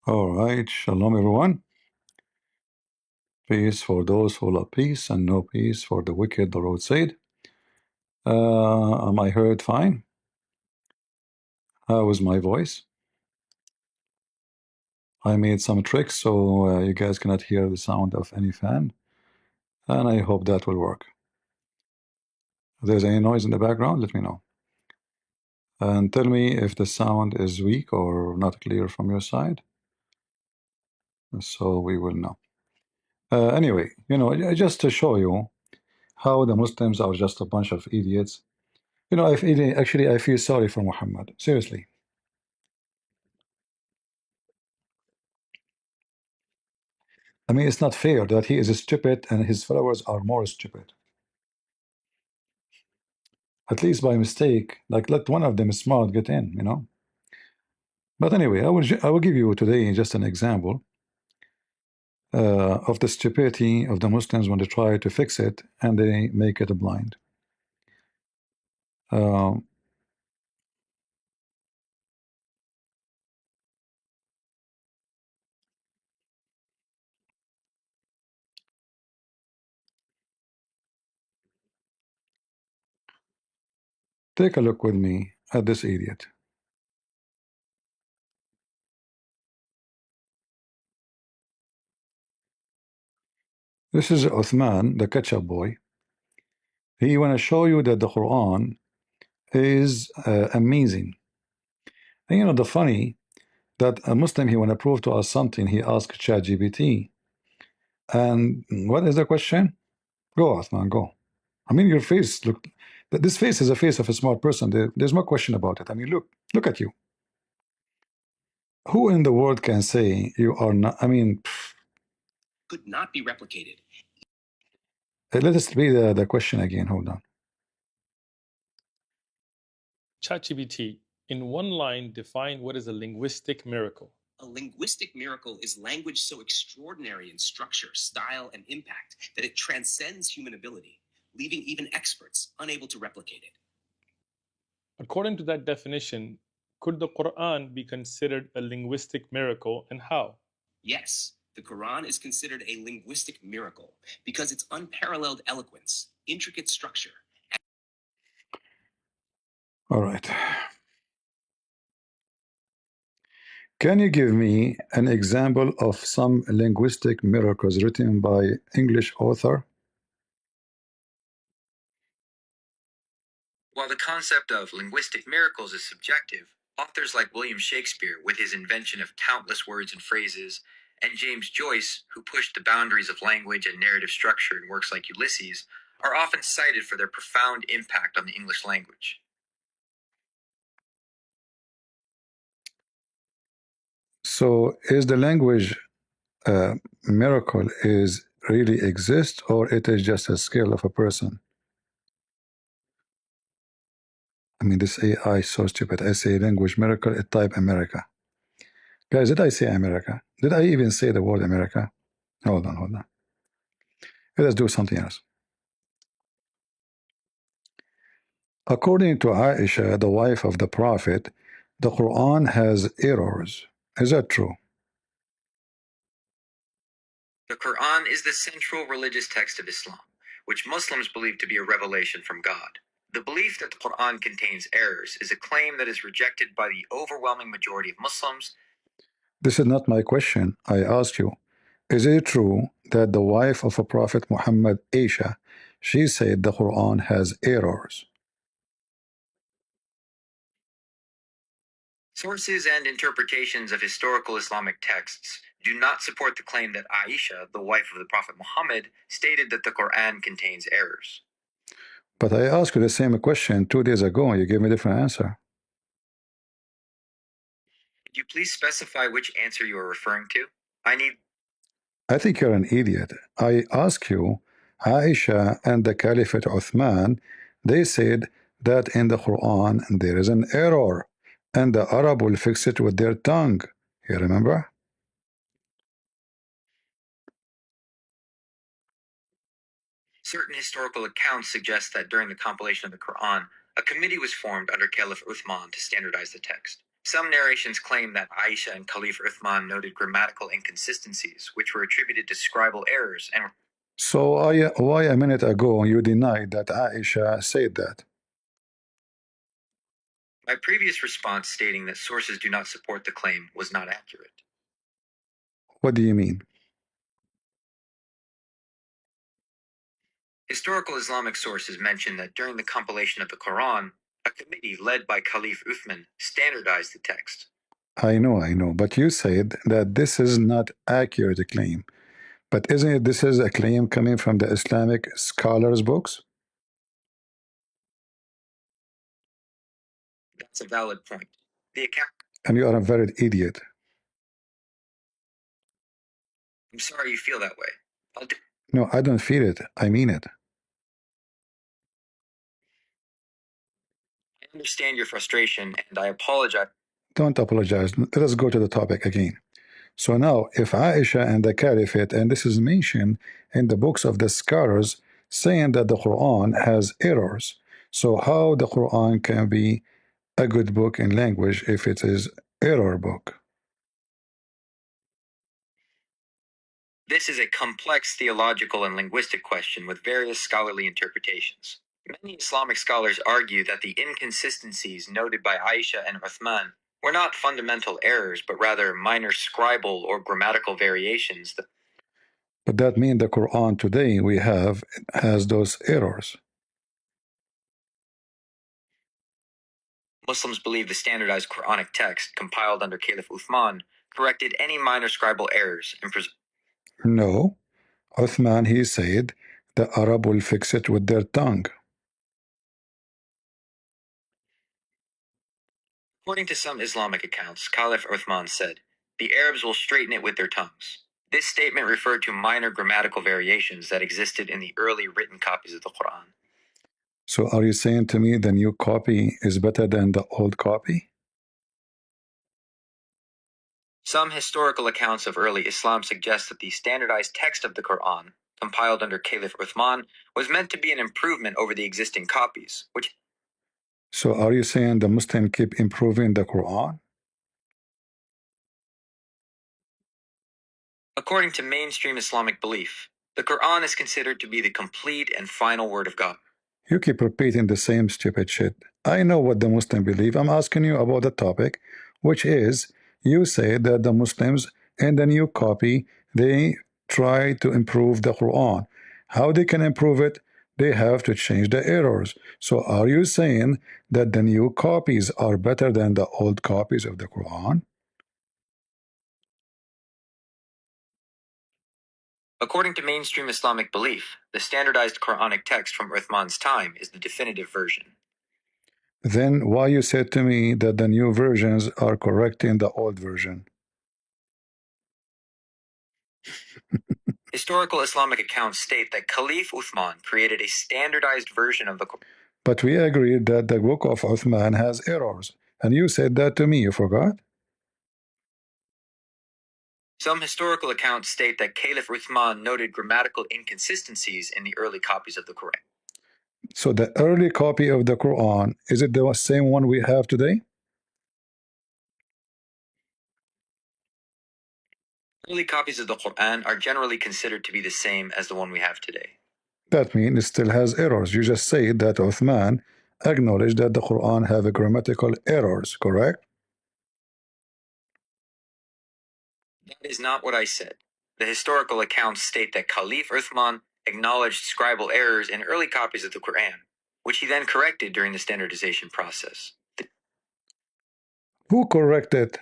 All right, shalom everyone. Peace for those who love peace, and no peace for the wicked, the Lord said. Am I heard fine? How is my voice? I made some tricks so you guys cannot hear the sound of any fan, and I hope that will work. If there's any noise in the background, let me know. And tell me if the sound is weak or not clear from your side, so we will know. Anyway, just to show you how the Muslims are just a bunch of idiots. Actually, I feel sorry for Muhammad. Seriously. I mean, it's not fair that he is stupid and his followers are more stupid. At least by mistake, like let one of them smart get in. But anyway, I will give you today just an example of the stupidity of the Muslims when they try to fix it and they make it blind. Um, take a look with me at this idiot. This is Uthman, the ketchup boy. He want to show you that the Quran is amazing. And the funny that a Muslim, he want to prove to us something, he asked ChatGPT. And what is the question? Go, Uthman, go. I mean, your face, look, this face is a face of a smart person. There's no question about it. I mean, look at you. Who in the world can say you are not? I mean, could not be replicated. Let us read the question again. Hold on. ChatGPT, in one line, define what is a linguistic miracle. A linguistic miracle is language so extraordinary in structure, style, and impact that it transcends human ability, leaving even experts unable to replicate it. According to that definition, could the Quran be considered a linguistic miracle, and how? Yes, the Quran is considered a linguistic miracle because its unparalleled eloquence, intricate structure. All right. Can you give me an example of some linguistic miracles written by English author? While the concept of linguistic miracles is subjective, authors like William Shakespeare, with his invention of countless words and phrases, and James Joyce, who pushed the boundaries of language and narrative structure in works like Ulysses, are often cited for their profound impact on the English language. So, is the language miracle is really exist, or it is just a skill of a person? I mean, this AI is so stupid. I say language miracle, it type America. Guys, did I say America? Did I even say the word America? Hold on. Let's do something else. According to Aisha, the wife of the Prophet, the Quran has errors. Is that true? The Quran is the central religious text of Islam, which Muslims believe to be a revelation from God. The belief that the Quran contains errors is a claim that is rejected by the overwhelming majority of Muslims. This is not my question. I ask you, is it true that the wife of a Prophet Muhammad, Aisha, she said the Quran has errors? Sources and interpretations of historical Islamic texts do not support the claim that Aisha, the wife of the Prophet Muhammad, stated that the Quran contains errors. But I asked you the same question 2 days ago and you gave me a different answer. Could you please specify which answer you are referring to? I think you're an idiot. I ask you, Aisha and the Caliphate Uthman, they said that in the Quran there is an error, and the Arab will fix it with their tongue. You remember? Certain historical accounts suggest that during the compilation of the Quran, a committee was formed under Caliph Uthman to standardize the text. Some narrations claim that Aisha and Caliph Uthman noted grammatical inconsistencies, which were attributed to scribal errors. And so why a minute ago you denied that Aisha said that? my previous response stating that sources do not support the claim was not accurate. What do you mean? Historical Islamic sources mention that during the compilation of the Quran, a committee led by Caliph Uthman standardized the text. I know, but you said that this is not accurate claim. But isn't it this is a claim coming from the Islamic scholars' books? That's a valid point. The account. And you are a very idiot. I'm sorry you feel that way. No, I don't feel it. I mean it. I understand your frustration, and I apologize. Don't apologize. Let us go to the topic again. So now, if Aisha and the Caliphate, and this is mentioned in the books of the scholars, saying that the Quran has errors, so how the Quran can be a good book in language if it is error book? This is a complex theological and linguistic question with various scholarly interpretations. Many Islamic scholars argue that the inconsistencies noted by Aisha and Uthman were not fundamental errors, but rather minor scribal or grammatical variations. But that means the Quran today we have has those errors. Muslims believe the standardized Quranic text, compiled under Caliph Uthman, corrected any minor scribal errors and No, Uthman, he said, the Arab will fix it with their tongue. According to some Islamic accounts, Caliph Uthman said, "The Arabs will straighten it with their tongues." This statement referred to minor grammatical variations that existed in the early written copies of the Quran. So are you saying to me the new copy is better than the old copy? Some historical accounts of early Islam suggest that the standardized text of the Quran, compiled under Caliph Uthman, was meant to be an improvement over the existing copies, which. So are you saying the Muslim keep improving the Quran? According to mainstream Islamic belief, the Quran is considered to be the complete and final word of God. You keep repeating the same stupid shit. I know what the Muslim believe. I'm asking you about the topic, which is you say that the Muslims in the new copy, they try to improve the Quran. How they can improve it? They have to change the errors. So are you saying that the new copies are better than the old copies of the Quran? According to mainstream Islamic belief, the standardized Quranic text from Uthman's time is the definitive version. Then why you said to me that the new versions are correcting the old version? Historical Islamic accounts state that Caliph Uthman created a standardized version of the Quran. But we agreed that the book of Uthman has errors. And you said that to me, you forgot? Some historical accounts state that Caliph Uthman noted grammatical inconsistencies in the early copies of the Quran. So the early copy of the Quran, is it the same one we have today? Early copies of the Quran are generally considered to be the same as the one we have today. That means it still has errors. You just said that Uthman acknowledged that the Quran have a grammatical errors, correct? That is not what I said. The historical accounts state that Caliph Uthman acknowledged scribal errors in early copies of the Quran, which he then corrected during the standardization process. Who corrected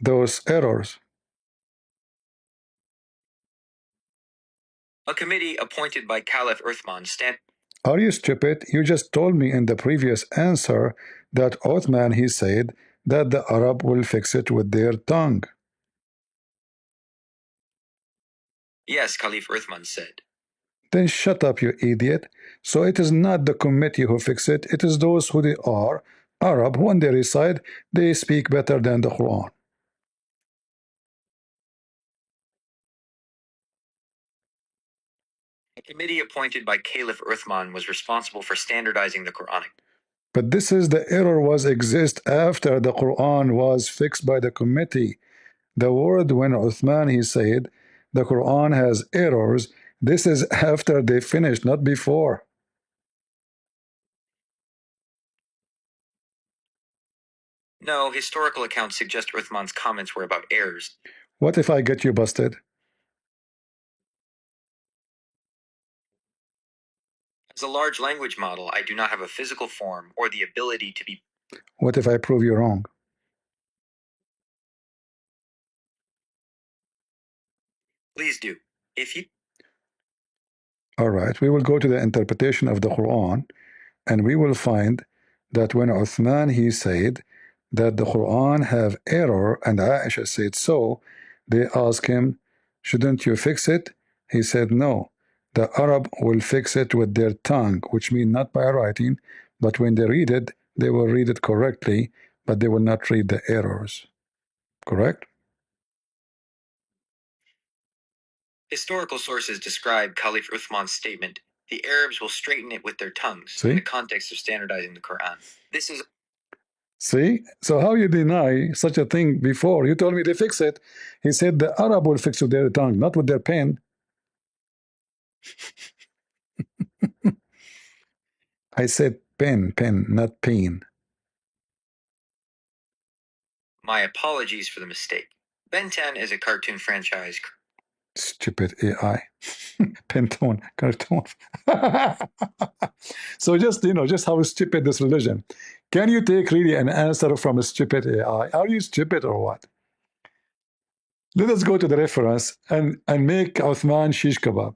those errors? A committee appointed by Caliph Uthman Are you stupid? You just told me in the previous answer that Uthman, he said that the Arab will fix it with their tongue. Yes, Caliph Uthman said. Then shut up, you idiot. So it is not the committee who fix it, it is those who they are Arab, when they recite, they speak better than the Quran. A committee appointed by Caliph Uthman was responsible for standardizing the Quranic. But this is the error was exist after the Quran was fixed by the committee. The word when Uthman he said the Quran has errors, this is after they finished, not before. No, historical accounts suggest Uthman's comments were about errors. What if I get you busted? As a large language model, I do not have a physical form or the ability to be. What if I prove you wrong? Please do. If you. All right, we will go to the interpretation of the Quran, and we will find that when Uthman he said that the Quran have error and Aisha said so, they asked him, shouldn't you fix it? He said no. The Arab will fix it with their tongue, which means not by writing, but when they read it, they will read it correctly, but they will not read the errors. Correct? Historical sources describe Caliph Uthman's statement, the Arabs will straighten it with their tongues, See? in the context of standardizing the Quran. This is. See? So how you deny such a thing before? You told me they fix it. He said the Arab will fix with their tongue, not with their pen. I said pen, not pain. My apologies for the mistake. Ben 10 is a cartoon franchise. Stupid AI. Pentone, cartoon. So just, just how stupid this religion. Can you take really an answer from a stupid AI? Are you stupid or what? Let us go to the reference and make Uthman shish kebab.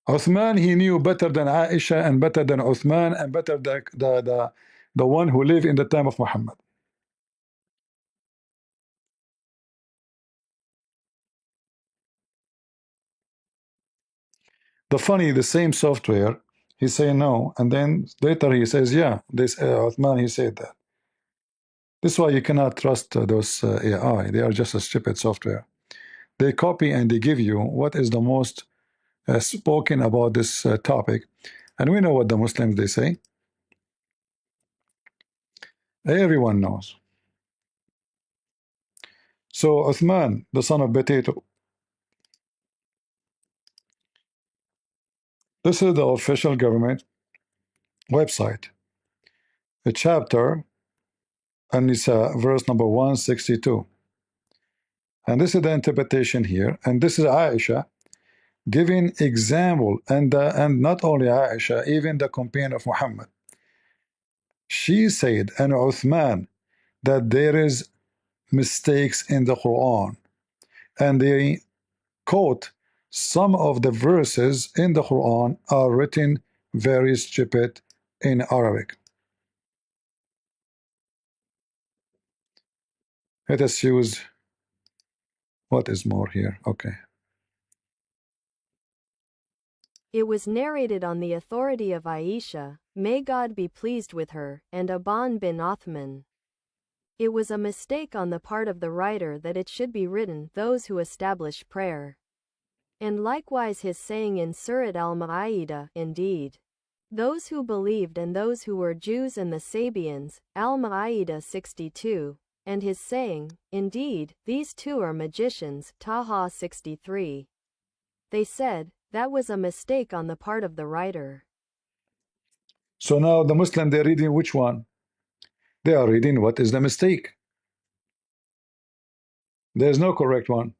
Uthman, he knew better than Aisha and better than Uthman and better the one who lived in the time of Muhammad. The same software, he say no, and then later he says, yeah, this Uthman, he said that. This is why you cannot trust those AI. They are just a stupid software. They copy and they give you what is the most spoken about this topic. And we know what the Muslims, they say. Everyone knows. So Uthman, the son of potato, this is the official government website. A chapter, An-Nisa, verse number 162. And this is the interpretation here. And this is Aisha giving example, and not only Aisha, even the companion of Muhammad. She said, and Uthman, that there is mistakes in the Quran. And they quote some of the verses in the Quran are written very stupid in Arabic. Let us use what is more here. Okay. It was narrated on the authority of Aisha, may God be pleased with her, and Aban bin Uthman. It was a mistake on the part of the writer that it should be written those who establish prayer. And likewise his saying in Surat al-Ma'idah, indeed. Those who believed and those who were Jews and the Sabians, al-Ma'idah 62, and his saying, indeed, these two are magicians, Taha 63. They said, that was a mistake on the part of the writer. So now the Muslim, they're reading which one? They are reading what is the mistake. There's no correct one.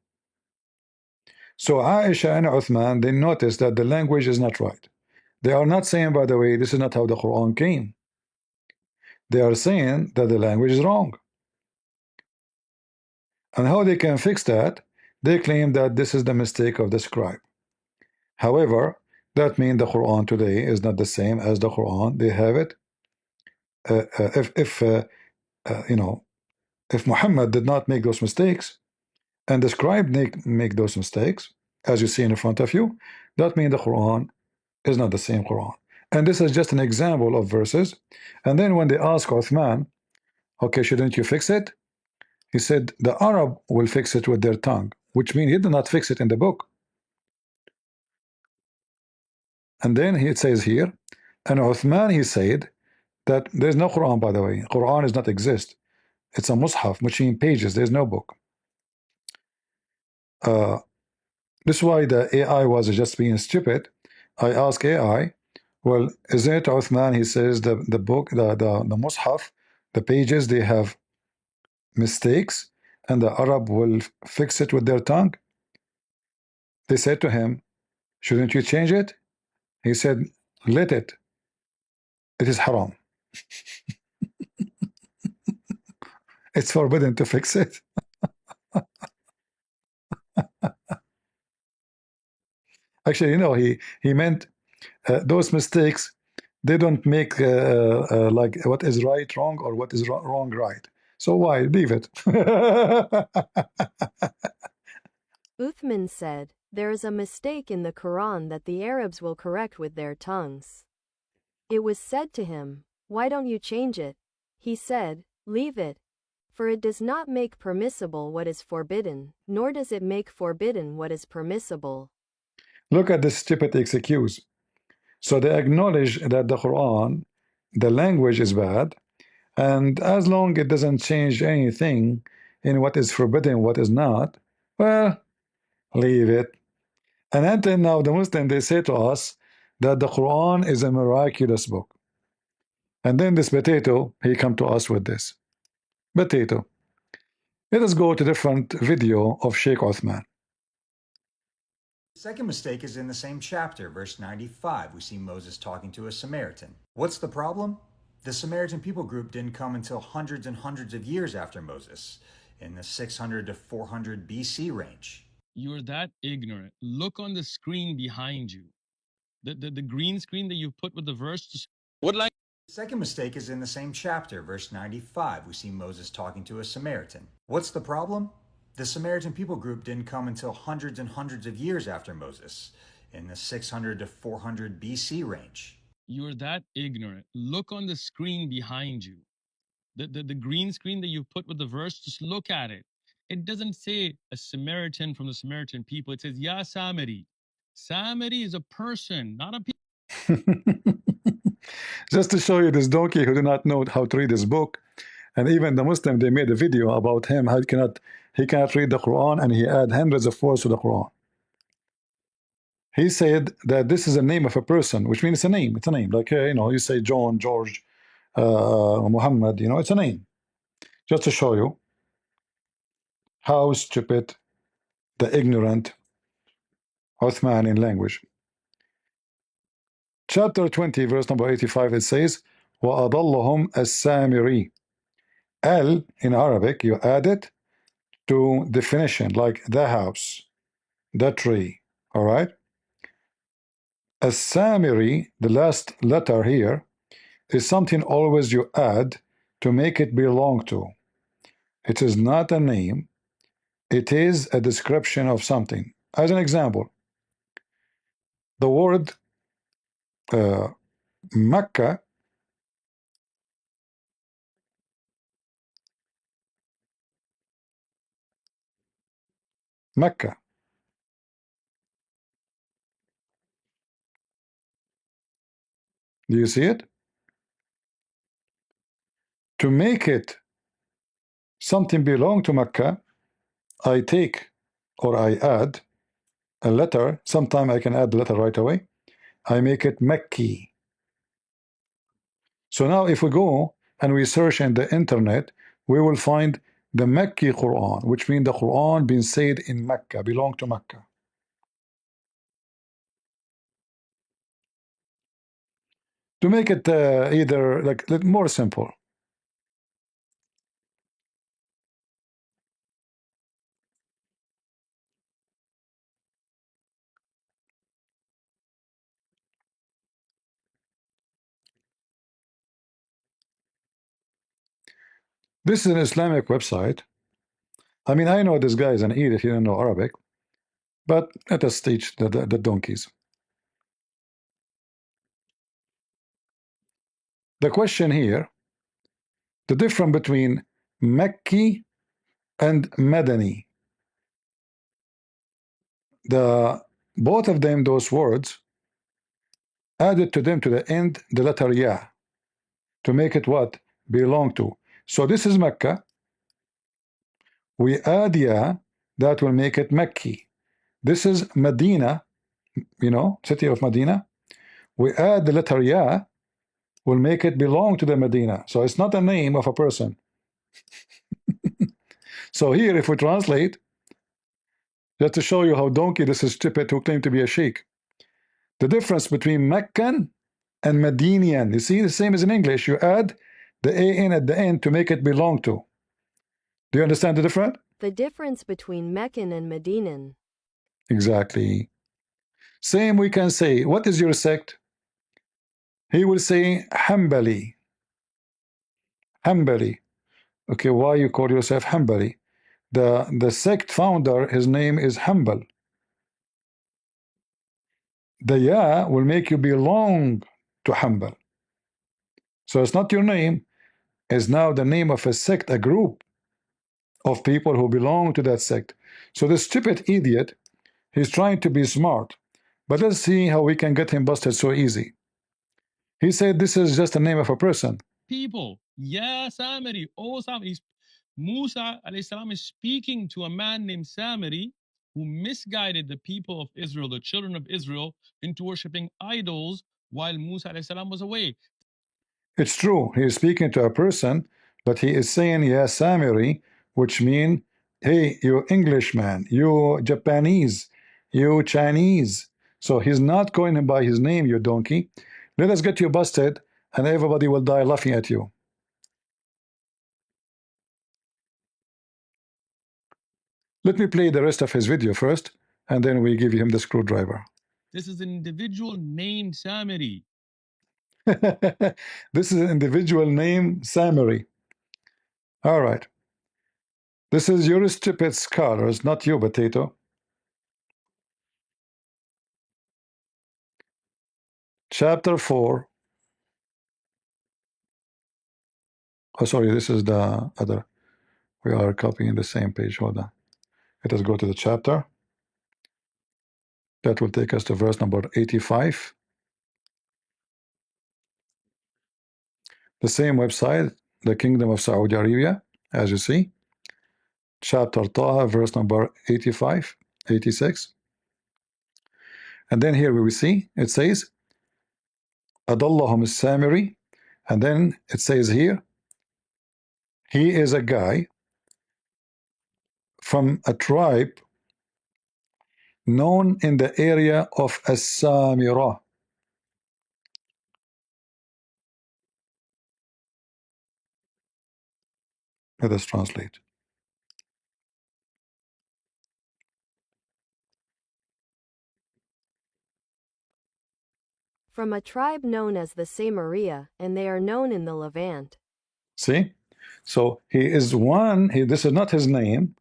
So Aisha and Uthman, they notice that the language is not right. They are not saying, by the way, this is not how the Quran came. They are saying that the language is wrong. And how they can fix that? They claim that this is the mistake of the scribe. However, that means the Quran today is not the same as the Quran. They have it. If Muhammad did not make those mistakes, and the scribe make those mistakes, as you see in front of you, that means the Quran is not the same Quran. And this is just an example of verses. And then when they ask Uthman, okay, shouldn't you fix it? He said, the Arab will fix it with their tongue, which means he did not fix it in the book. And then it says here, And Uthman, he said that there's no Quran, by the way. Quran does not exist. It's a mushaf, which means pages. There's no book. This is why the AI was just being stupid. I asked AI, well, isn't it Uthman? He says the book, the mushaf, the pages, they have mistakes, and the Arab will fix it with their tongue. They said to him, shouldn't you change it? He said, let it. It is haram. It's forbidden to fix it. Actually, you know, he meant those mistakes, they don't make like what is right wrong or what is wrong right. So why leave it? Uthman said, there is a mistake in the Quran that the Arabs will correct with their tongues. It was said to him, why don't you change it? He said, leave it. For it does not make permissible what is forbidden, nor does it make forbidden what is permissible. Look at this stupid excuse. So they acknowledge that the Quran, the language is bad, and as long it doesn't change anything in what is forbidden, what is not, well, leave it. And until now, the Muslim, they say to us that the Quran is a miraculous book. And then this potato, he come to us with this. Potato. Let us go to different video of Sheikh Uthman. The second mistake is in the same chapter, verse 95. We see Moses talking to a Samaritan. What's the problem? The Samaritan people group didn't come until hundreds and hundreds of years after Moses, in the 600 to 400 BC range. You're that ignorant. Look on the screen behind you. The green screen that you put with the verse. What language? The second mistake is in the same chapter, verse 95. We see Moses talking to a Samaritan. What's the problem? The Samaritan people group didn't come until hundreds and hundreds of years after Moses, in the 600 to 400 BC range. You're that ignorant. Look on the screen behind you. The green screen that you put with the verse, just look at it. It doesn't say a Samaritan from the Samaritan people. It says, Ya Samari. Samari is a person, not a people. Just to show you this donkey who do not know how to read this book, and even the Muslim, they made a video about him, how he cannot read the Quran, and he add hundreds of words to the Quran. He said that this is a name of a person, which means it's a name. It's a name. Like, you know, you say John, George, Muhammad, you know, it's a name. Just to show you how stupid the ignorant Uthman in language. Chapter 20, verse number 85, it says, وَأَضَلَّهُمْ السَّامِرِي. Al, in Arabic, you add it to definition, like the house, the tree, all right? As-Samiri, the last letter here, is something always you add to make it belong to. It is not a name, it is a description of something. As an example, the word Mecca, Mecca. Do you see it? To make it something belong to Mecca, I take or I add a letter. Sometimes I can add the letter right away. I make it Mekki. So now if we go and we search in the internet, we will find the Mekki Quran, which means the Quran being said in Mecca, belong to Mecca. To make it either like more simple. This is an Islamic website. I mean, I know this guy is an idiot, he don't know Arabic, but let us teach the donkeys. The question here, the difference between Mekki and Madani. Both of them, those words, added to them to the end the letter Ya to make it what? Belong to. So this is Mecca. We add Ya, that will make it Mekki. This is Medina, you know, city of Medina. We add the letter Ya, will make it belong to the Medina. So it's not a name of a person. So here, if we translate, just to show you how donkey this is stupid who claim to be a sheikh. The difference between Meccan and Medinian, you see, the same as in English. You add the AN at the end to make it belong to. Do you understand the difference? The difference between Meccan and Medinan. Exactly. Same we can say, what is your sect? He will say Hanbali. Hanbali. Okay, why you call yourself Hanbali? The sect founder, his name is Hanbal. The Ya will make you belong to Hanbal. So it's not your name, it's now the name of a sect, a group of people who belong to that sect. So the stupid idiot, he's trying to be smart, but let's see how we can get him busted so easy. He said this is just the name of a person. People, Ya Samiri, oh Samiri. Musa alayhi salam is speaking to a man named Samiri who misguided the people of Israel, the children of Israel, into worshipping idols while Musa alayhi salam was away. It's true, he is speaking to a person, but he is saying Ya Samiri, which means, hey, you Englishman, you Japanese, you Chinese. So he's not calling him by his name, you donkey. Let us get you busted, and everybody will die laughing at you. Let me play the rest of his video first, and then we give him the screwdriver. This is an individual named Samiri. This is an individual named Samiri. All right. This is your stupid scholars, not you, potato. Chapter 4. Oh, sorry, this is the other. We are copying the same page. Hold on. Let us go to the chapter. That will take us to verse number 85. The same website, the Kingdom of Saudi Arabia, as you see. Chapter Taha, verse number 85, 86. And then here we see, it says, Adallahum Samiri. And then it says here, he is a guy from a tribe known in the area of As-Samira. Let us translate. From a tribe known as the Samaria, and they are known in the Levant. See? So he is one, this is not his name.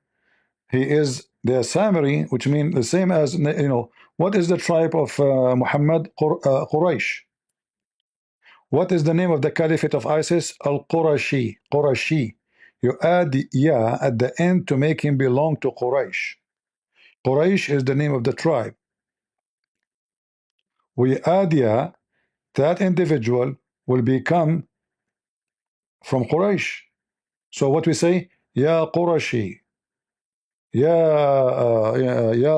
He is the Samiri, which means the same as, you know, what is the tribe of Muhammad? Quraysh. What is the name of the caliphate of ISIS? Al-Qurashi. Qurashi. You add the Ya at the end to make him belong to Quraysh. Quraysh is the name of the tribe. We add Ya, that individual will become from Quraysh. So what we say? Ya Qurashi. Ya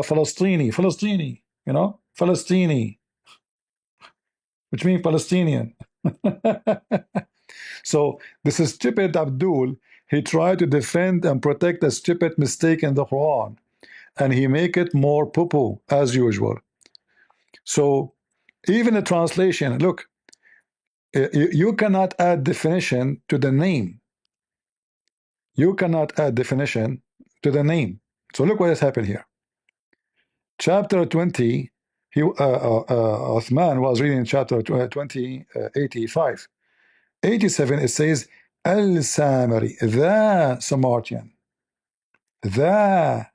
Falastini. Falastini. You know? Falastini. Which means Palestinian. So this is stupid Abdul. He tried to defend and protect a stupid mistake in the Quran, and he make it more poo-poo as usual. So even a translation, look, you cannot add definition to the name. You cannot add definition to the name. So look what has happened here. Chapter 20, Uthman was reading chapter 20, 85. 87, it says, Al-Samari, the Samaritan. The.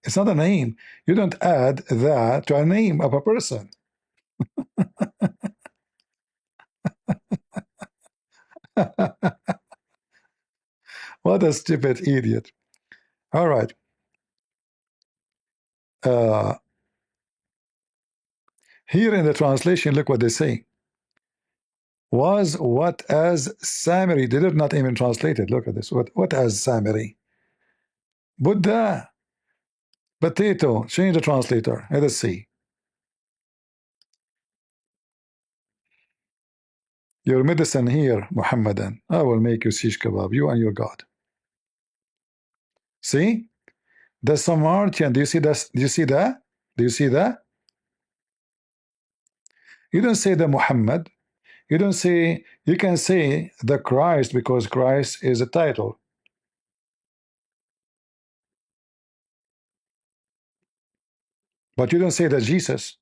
It's not a name. You don't add the to a name of a person. What a stupid idiot. All right. Here in the translation, look what they say. Was what as Samiri? They did not even translate it. Look at this. What as Samiri? Buddha. Potato. Change the translator. Let us see. Your medicine here, Muhammadan. I will make you shish kebab. You and your God. See? The Samaritan. Do you see that? Do you see that? Do you see that? You don't say the Muhammad. You don't say. You can say the Christ because Christ is a title. But you don't say that Jesus.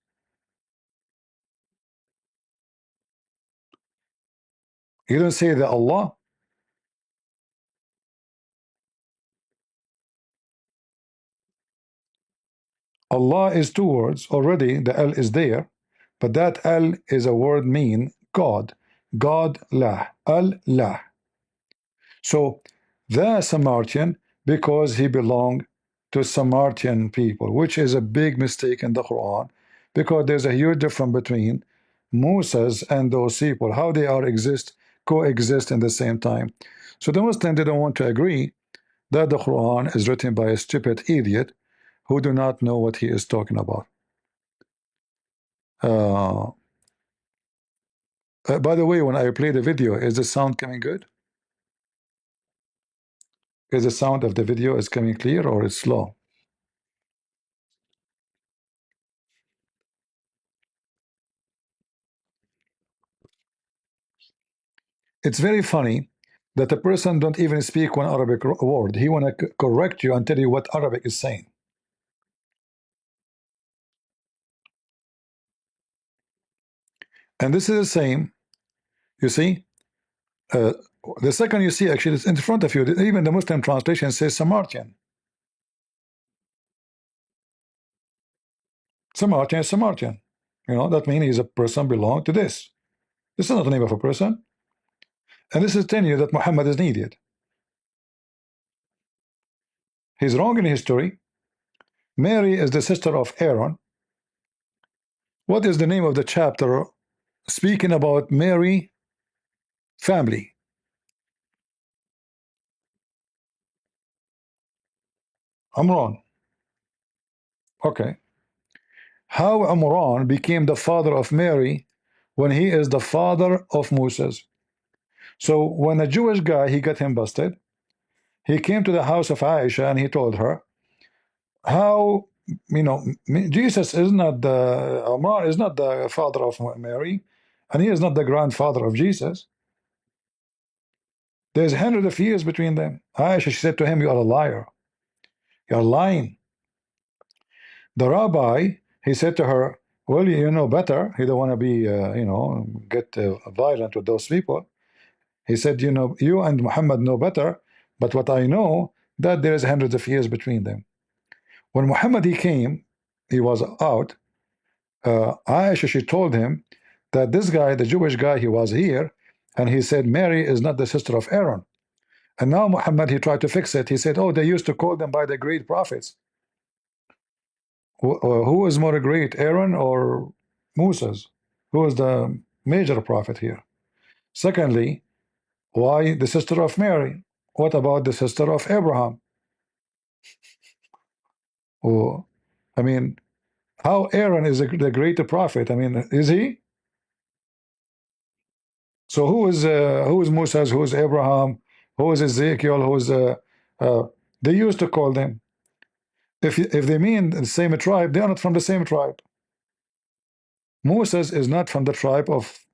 You don't say that Allah. Allah is two words already. The L is there, but that L is a word mean God. God lah. Allah. So the Samaritan, because he belonged to Samaritan people, which is a big mistake in the Quran, because there's a huge difference between Moses and those people, how they are coexist in the same time. So the Muslims didn't want to agree that the Quran is written by a stupid idiot who do not know what he is talking about. Uh, by the way, when I play the video, is the sound coming good? Is the sound of the video is coming clear or it's slow? It's very funny that a person don't even speak one Arabic word. He want to correct you and tell you what Arabic is saying. And this is the same. You see, uh, the second you see actually it's in front of you. Even the Muslim translation says Samaritan. Samaritan is Samaritan. You know that means he's a person belong to this. This is not the name of a person. And this is telling you that Muhammad is needed. He's wrong in history. Mary is the sister of Aaron. What is the name of the chapter speaking about Mary family? I'm wrong. Okay. How Imran became the father of Mary when he is the father of Moses. So when a Jewish guy, he got him busted, he came to the house of Aisha and he told her, how, you know, Jesus is not the, Imran is not the father of Mary, and he is not the grandfather of Jesus. There's hundreds of years between them. Aisha, she said to him, you are a liar. You're lying. The rabbi, he said to her, well, you know better. He don't want to be, you know, get violent with those people. He said, you know, you and Muhammad know better, but what I know, that there is hundreds of years between them. When Muhammad he came, he was out, Aisha, she told him that this guy, the Jewish guy, he was here, and he said, Mary is not the sister of Aaron. And now Muhammad, he tried to fix it. He said, oh, they used to call them by the great prophets. Who is more great, Aaron or Moses? Who is the major prophet here? Secondly, why the sister of Mary? What about the sister of Abraham? Oh, I mean, how Aaron is the greater prophet? I mean, is he? So who is Moses? Who is Abraham? Who is Ezekiel? Who is uh, they used to call them. If they mean the same tribe, they are not from the same tribe. Moses is not from the tribe of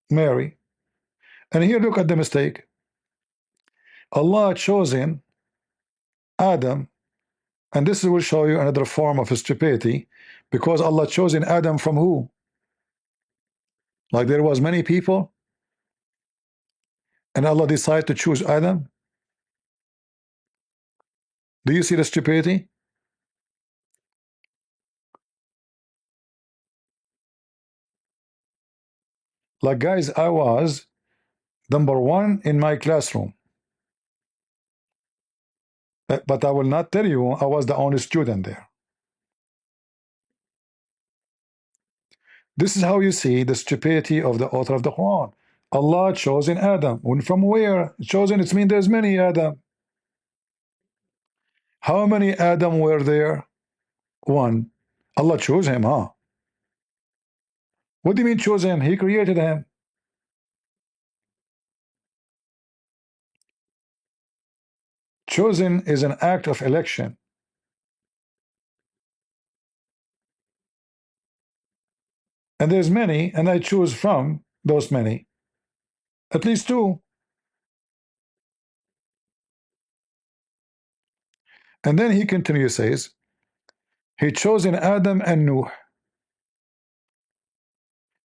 Mary. And here, look at the mistake. Allah chosen Adam, and this will show you another form of stupidity, because Allah chosen Adam from who? Like there was many people, and Allah decided to choose Adam. Do you see the stupidity? Like, guys, I was number one in my classroom, but I will not tell you I was the only student there. This is how you see the stupidity of the author of the Quran. Allah chosen Adam. From where? Chosen, it means there's many Adam. How many Adam were there? One. Allah chose him, huh? What do you mean chose him? He created him. Chosen is an act of election. And there's many, and I choose from those many. At least two. And then he continues, says, he chose in Adam and Nuh,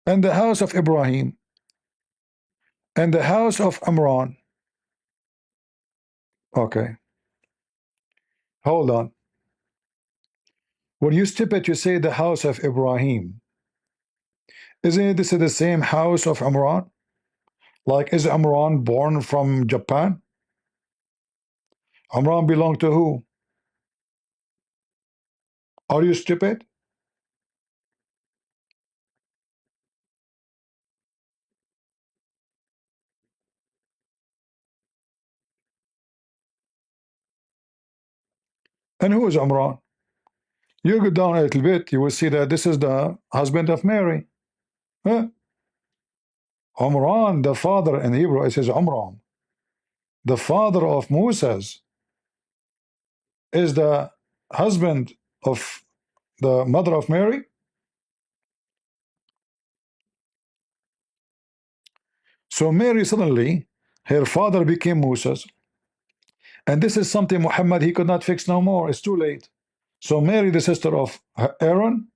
and the house of Ibrahim, and the house of Amran. Okay, hold on. When you step it, you say the house of Ibrahim. Isn't this the same house of Amran? Like, is Amran born from Japan? Amran belonged to who? Are you stupid? And who is Amran? You go down a little bit, you will see that this is the husband of Mary. Huh? Amran, the father in Hebrew, it says Amram. The father of Moses is the husband of the mother of Mary. So Mary suddenly, her father became Moses. And this is something Muhammad, he could not fix no more. It's too late. So Mary, the sister of Aaron,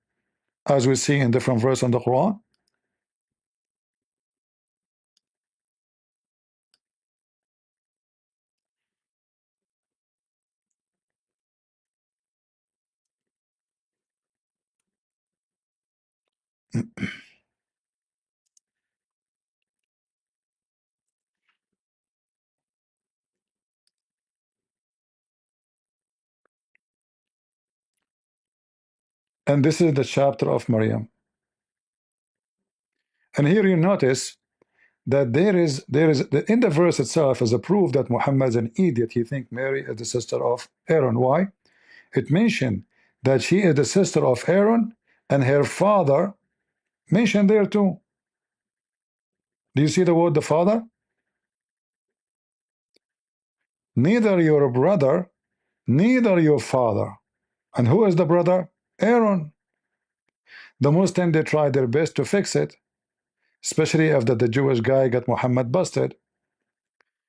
as we see in different verses in the Quran. And this is the chapter of Maryam. And here you notice that there is in the verse itself is a proof that Muhammad is an idiot. He thinks Mary is the sister of Aaron. Why? It mentioned that she is the sister of Aaron and her father mentioned there too. Do you see the word the father? Neither your brother, neither your father. And who is the brother? Aaron. The Muslim, they try their best to fix it, especially after the Jewish guy got Muhammad busted.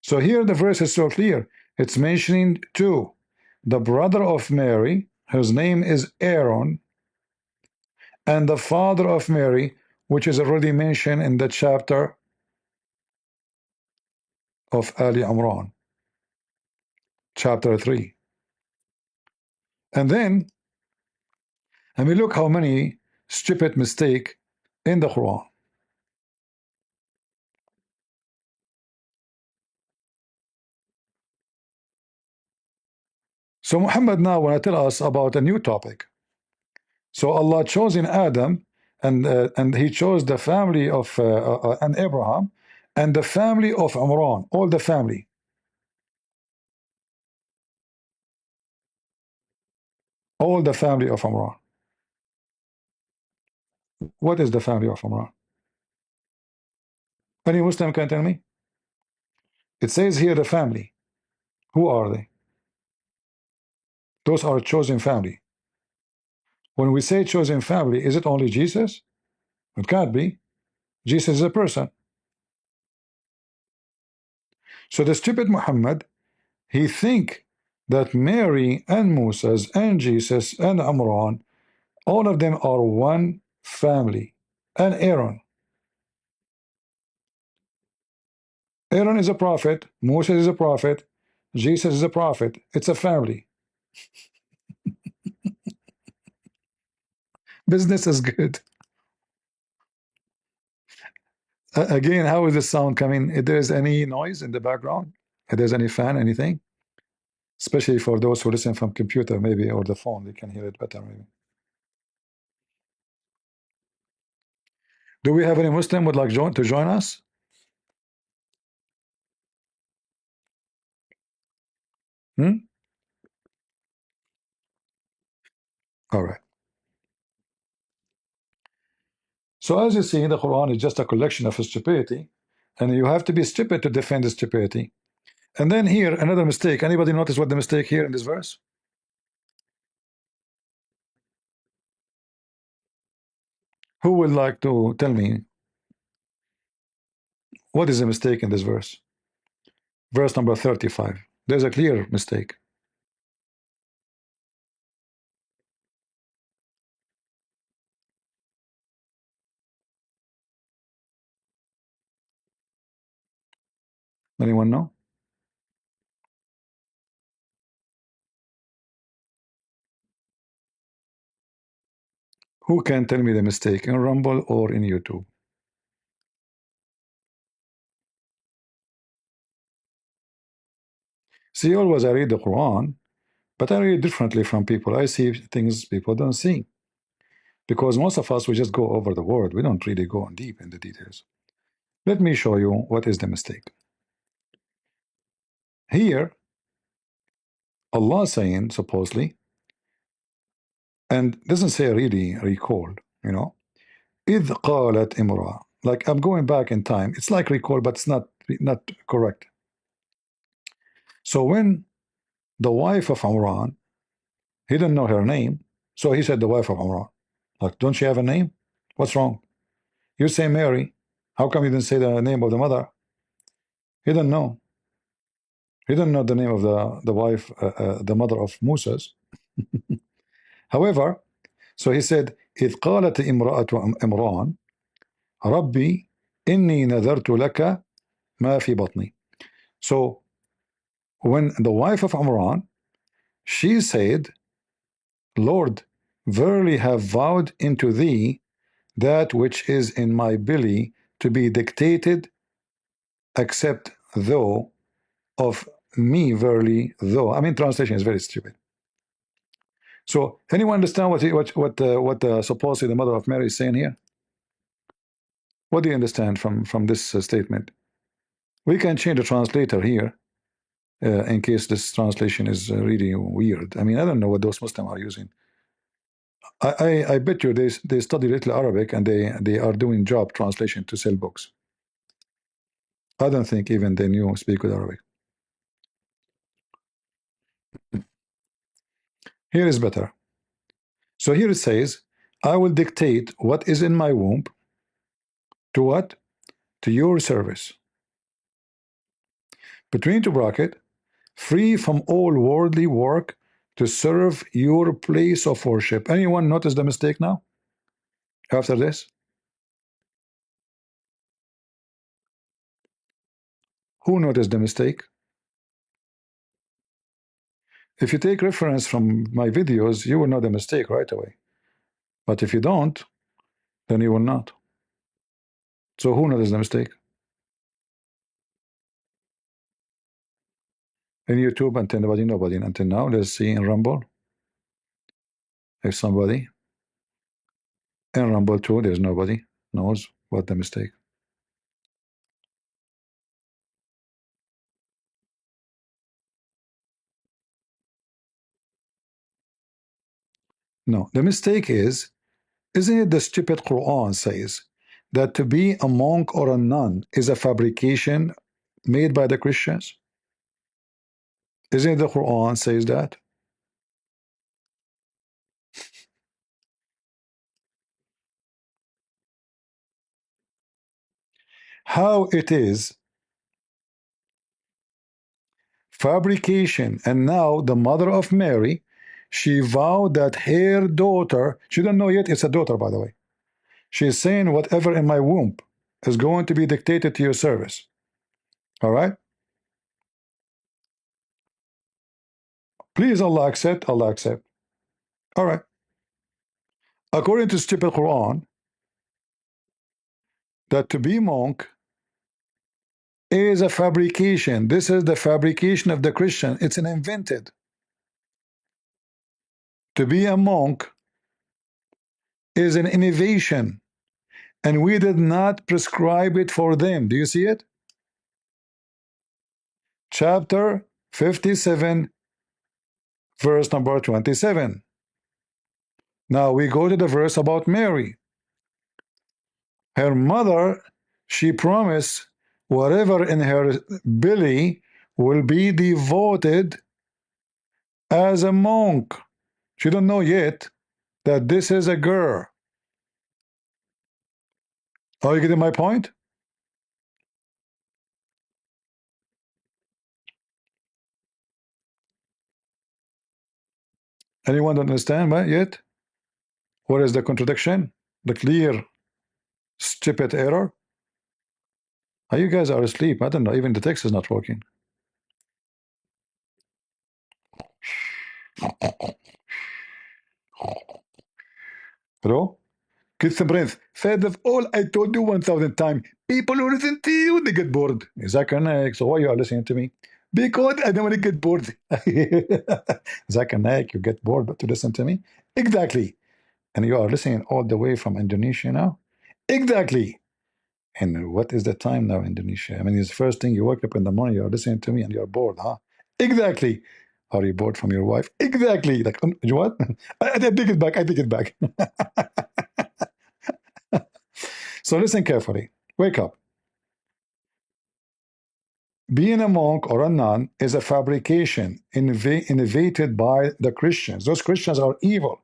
So here the verse is so clear. It's mentioning two. The brother of Mary, whose name is Aaron, and the father of Mary, which is already mentioned in the chapter of Ali Imran, chapter 3. And then, and we look how many stupid mistake in the Quran. So Muhammad now want to tell us about a new topic. So Allah chose in Adam, and he chose the family of and Abraham, and the family of Imran, all the family. All the family of Imran. What is the family of Imran? Any Muslim can tell me? It says here the family. Who are they? Those are chosen family. When we say chosen family, is it only Jesus? It can't be. Jesus is a person. So the stupid Muhammad, he think that Mary and Moses and Jesus and Imran, all of them are one family. And Aaron. Aaron is a prophet. Moses is a prophet. Jesus is a prophet. It's a family. Business is good. Again, how is the sound coming? If there is any noise in the background, if there's any fan, anything, especially for those who listen from computer, maybe, or the phone, they can hear it better, maybe. Do we have any Muslim would like to join us? All right. So as you see, the Quran is just a collection of stupidity, and you have to be stupid to defend the stupidity. And then here, another mistake. Anybody notice what the mistake here in this verse? Who would like to tell me what is the mistake in this verse? Verse number 35. There's a clear mistake. Anyone know? Who can tell me the mistake in Rumble or in YouTube? See, always I read the Quran, but I read differently from people. I see things people don't see. Because most of us, we just go over the word. We don't really go on deep in the details. Let me show you what is the mistake. Here, Allah saying, supposedly, and doesn't say really recall, you know, إذ قالت امرأة. Like I'm going back in time. It's like recall, but it's not correct. So when the wife of Imran, he didn't know her name, so he said the wife of Imran. Like, don't she have a name? What's wrong? You say Mary. How come you didn't say the name of the mother? He didn't know. He didn't know the name of the wife, the mother of Moses. However, so he said, إذ قالت امرأة عمران ربي إني نذرت لك ما في بطني. So when the wife of Imran, she said, Lord, verily have vowed into thee that which is in my belly to be dictated, except though of me verily though. I mean, translation is very stupid. So anyone understand what supposedly the mother of Mary is saying here? What do you understand from this statement? We can change the translator here in case this translation is really weird. I mean, I don't know what those Muslims are using. I bet you they study little Arabic and they are doing job translation to sell books. I don't think even they knew speak with Arabic. Here is better. So here it says, I will dictate what is in my womb to what? To your service. Between two bracket, free from all worldly work to serve your place of worship. Anyone notice the mistake now? After this? Who noticed the mistake? If you take reference from my videos, you will know the mistake right away. But if you don't, then you will not. So who noticed the mistake? In YouTube, until nobody until now. Let's see in Rumble. If somebody. In Rumble too, there's nobody knows what the mistake. No, the mistake is, isn't it the stupid Quran says that to be a monk or a nun is a fabrication made by the Christians? Isn't it the Quran says that? How it is fabrication, and now the mother of Mary, she vowed that her daughter, she don't know yet it's a daughter, by the way. She's saying whatever in my womb is going to be dictated to your service. All right? Please, Allah accept, Allah accept. All right. According to stupid Quran, that to be monk is a fabrication. This is the fabrication of the Christian. It's an invented. To be a monk is an innovation. and we did not prescribe it for them. Do you see it? Chapter 57, verse number 27. Now we go to the verse about Mary. Her mother, she promised whatever in her belly will be devoted as a monk. She don't know yet that this is a girl. Are you getting my point? Anyone don't understand yet? What is the contradiction? The clear, stupid error? You guys are asleep. I don't know. Even the text is not working. Hello? Get some breath. Fed of all I told you 1,000 times. People who listen to you, they get bored. Zach and Nick, so why you are listening to me? Because I don't want to get bored. Zach and Nick, you get bored but to listen to me? Exactly. And you are listening all the way from Indonesia now? Exactly. And what is the time now, Indonesia? I mean, it's the first thing you wake up in the morning, you're listening to me and you're bored, huh? Exactly. Are you bored from your wife? Exactly. Like, you what? I take it back. I take it back. So listen carefully. Wake up. Being a monk or a nun is a fabrication innovated by the Christians. Those Christians are evil.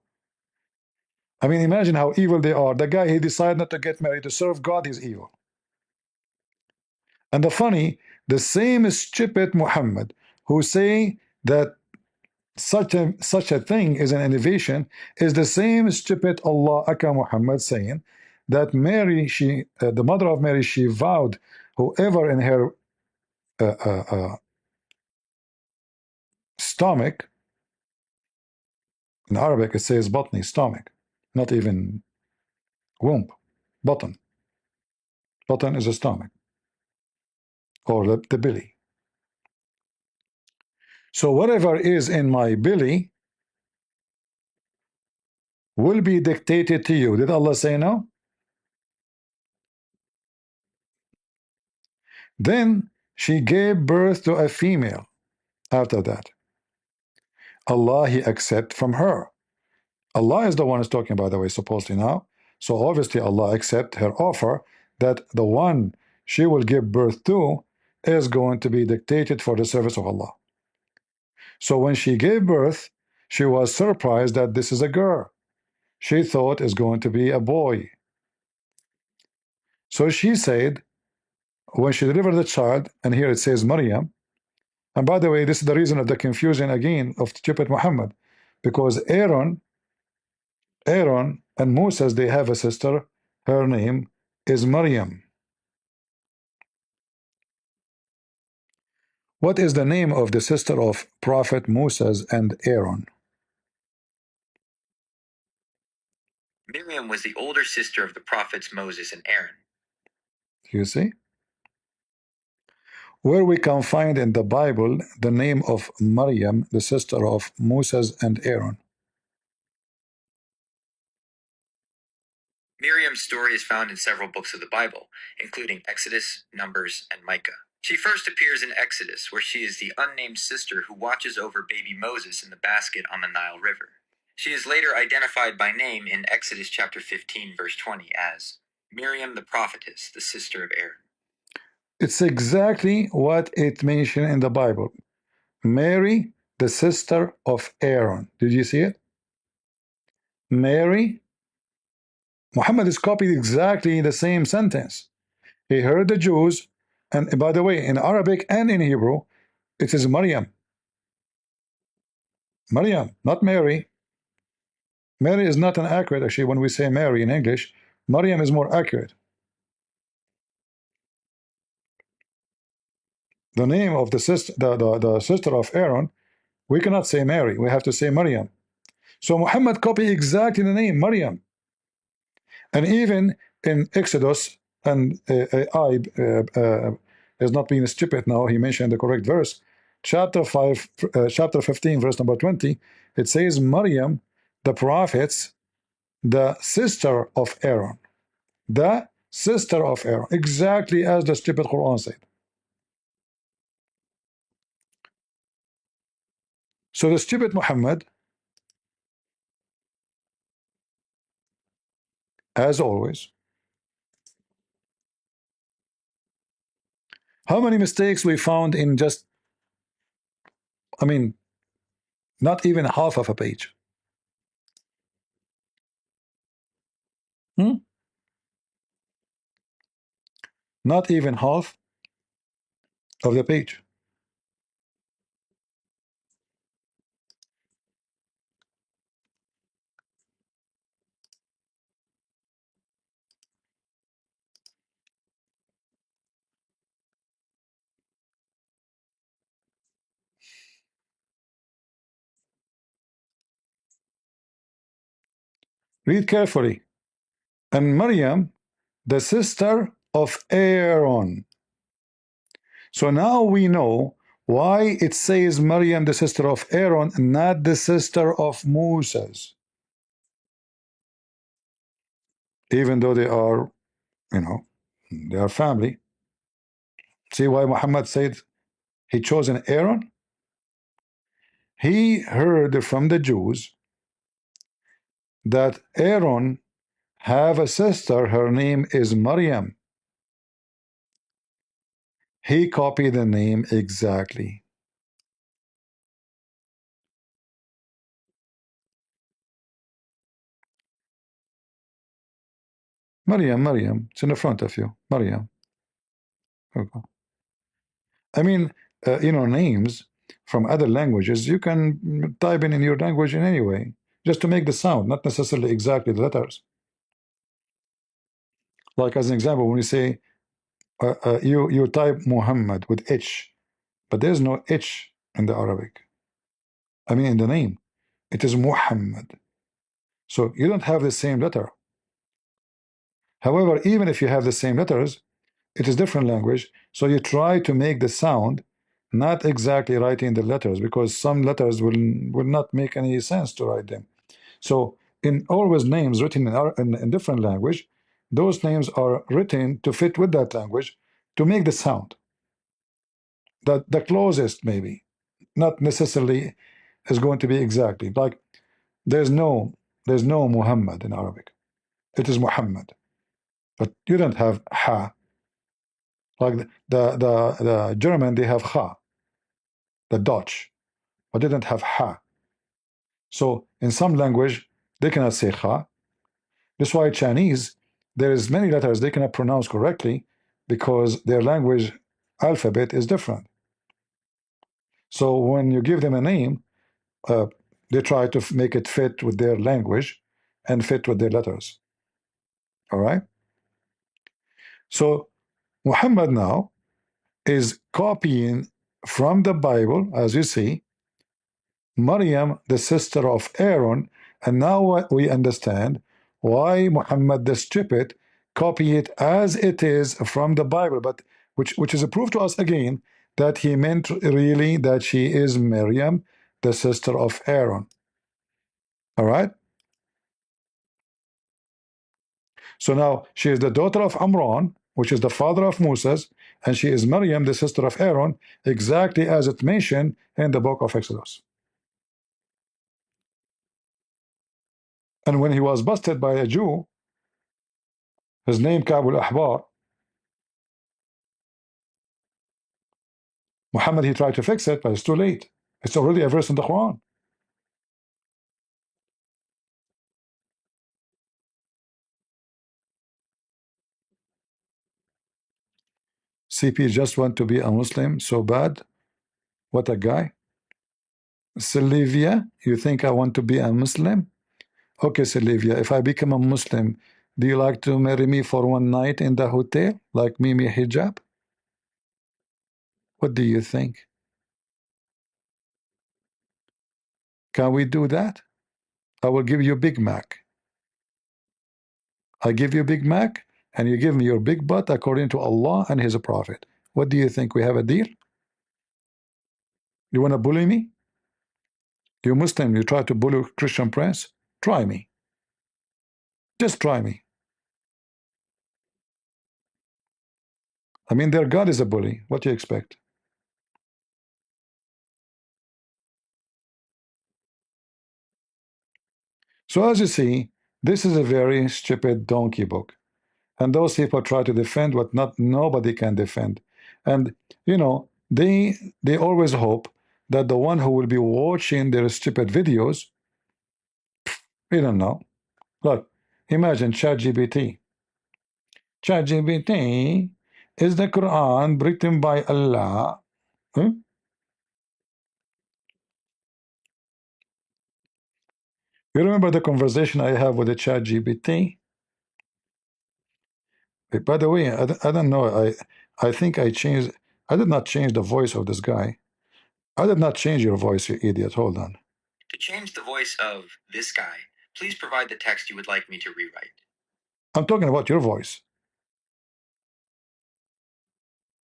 I mean, imagine how evil they are. The guy, he decided not to get married to serve God, he's evil. And the same stupid Muhammad who say that such a thing is an innovation is the same stupid Allah Aka Muhammad saying that Mary, the mother of Mary, she vowed whoever in her stomach, in Arabic it says batni, stomach, not even womb, button. Button is a stomach or the belly. So whatever is in my belly will be dictated to you. Did Allah say no? Then she gave birth to a female. After that, Allah, he accept from her. Allah is the one who's talking, by the way, supposedly now. So obviously Allah accept her offer that the one she will give birth to is going to be dictated for the service of Allah. So when she gave birth, she was surprised that this is a girl. She thought it's going to be a boy. So she said, when she delivered the child, and here it says Maryam, and by the way, this is the reason of the confusion again of stupid Muhammad, because Aaron and Moses, they have a sister, her name is Maryam. What is the name of the sister of Prophet Moses and Aaron? Miriam was the older sister of the prophets Moses and Aaron. You see? Where we can find in the Bible the name of Maryam, the sister of Moses and Aaron. Miriam's story is found in several books of the Bible, including Exodus, Numbers, and Micah. She first appears in Exodus, where she is the unnamed sister who watches over baby Moses in the basket on the Nile River. She is later identified by name in Exodus chapter 15, verse 20 as Miriam the prophetess, the sister of Aaron. It's exactly what it mentioned in the Bible. Mary, the sister of Aaron. Did you see it? Mary. Muhammad is copied exactly the same sentence. He heard the Jews, and by the way, in Arabic and in Hebrew, it is Maryam. Maryam, not Mary. Mary is not an accurate, actually, when we say Mary in English, Maryam is more accurate. The name of the sister, the sister of Aaron, we cannot say Mary, we have to say Maryam. So Muhammad copied exactly the name, Maryam. And even in Exodus, and I is not being stupid now, he mentioned the correct verse, chapter 15, verse number 20, it says Maryam, the prophets, the sister of Aaron. the sister of Aaron, exactly as the stupid Quran said. So the stupid Muhammad, as always, how many mistakes we found in just, I mean, not even half of a page. Hmm? Not even half of the page. Read carefully. And Maryam, the sister of Aaron. So now we know why it says Maryam, the sister of Aaron, not the sister of Moses, even though they are, you know, they are family. See why Muhammad said he chose an Aaron? He heard from the Jews that Aaron have a sister, her name is Maryam. He copied the name exactly. Maryam, Maryam, it's in the front of you, Maryam. Okay. I mean, names from other languages, you can type in your language in any way, just to make the sound, not necessarily exactly the letters. Like as an example, when you say, you type Muhammad with H, but there's no H in the Arabic. I mean, in the name, it is Muhammad. So you don't have the same letter. However, even if you have the same letters, it is different language. So you try to make the sound not exactly writing the letters, because some letters will not make any sense to write them. So in always names written in different language, those names are written to fit with that language to make the sound. That the closest maybe, not necessarily is going to be exactly like there's no Muhammad in Arabic. It is Muhammad, but you don't have ha. Like the German, they have ha, the Dutch, but they don't have ha. So in some language they cannot say ha. That's why Chinese, there is many letters they cannot pronounce correctly because their language alphabet is different. So when you give them a name, they try to make it fit with their language and fit with their letters. All right. So Muhammad now is copying from the Bible, as you see, Maryam, the sister of Aaron, and now we understand why Muhammad the stupid copy it as it is from the Bible, but which is a proof to us again that he meant really that she is Maryam, the sister of Aaron. All right. So now she is the daughter of Amran, which is the father of Moses, and she is Maryam, the sister of Aaron, exactly as it mentioned in the book of Exodus. And when he was busted by a Jew, his name Ka'b al-Ahbar, Muhammad, he tried to fix it, but it's too late. It's already a verse in the Quran. CP just want to be a Muslim so bad. What a guy. Sylvia, you think I want to be a Muslim? Okay, Sylvia, if I become a Muslim, do you like to marry me for one night in the hotel, like Mimi Hijab? What do you think? Can we do that? I will give you Big Mac. I give you Big Mac, and you give me your big butt according to Allah and His Prophet. What do you think? We have a deal? You want to bully me? You Muslim, you try to bully Christian Prince? Try me. Just try me. I mean, their God is a bully. What do you expect? So as you see, this is a very stupid donkey book. And those people try to defend what not nobody can defend. And you know, they always hope that the one who will be watching their stupid videos, we don't know. Look, imagine ChatGPT. ChatGPT is the Quran written by Allah. Huh? You remember the conversation I have with the ChatGPT? By the way, I don't know. I think I changed. I did not change the voice of this guy. I did not change your voice, you idiot. Hold on. To change the voice of this guy, please provide the text you would like me to rewrite. I'm talking about your voice.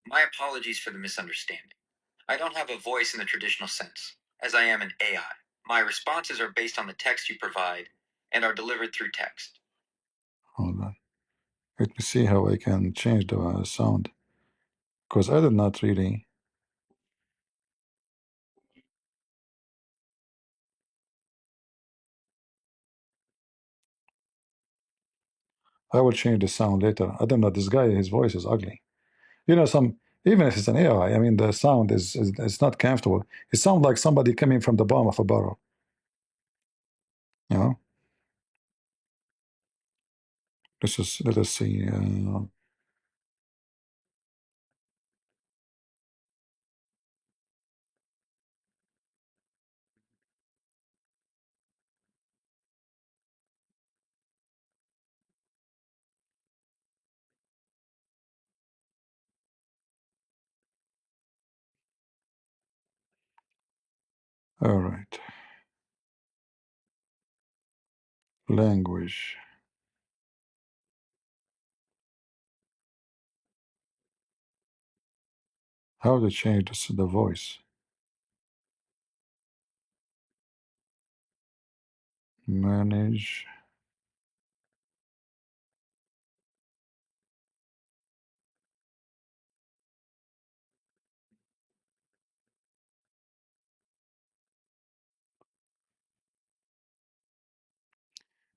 My apologies for the misunderstanding. I don't have a voice in the traditional sense, as I am an AI. My responses are based on the text you provide and are delivered through text. Hold on. Let me see how I can change the sound. Because I did not really. I will change the sound later. I don't know. This guy, his voice is ugly. You know, even if it's an AI, I mean, the sound is it's not comfortable. It sounds like somebody coming from the bottom of a barrel. You know. Let us see. All right. Language. How to change the voice. Manage.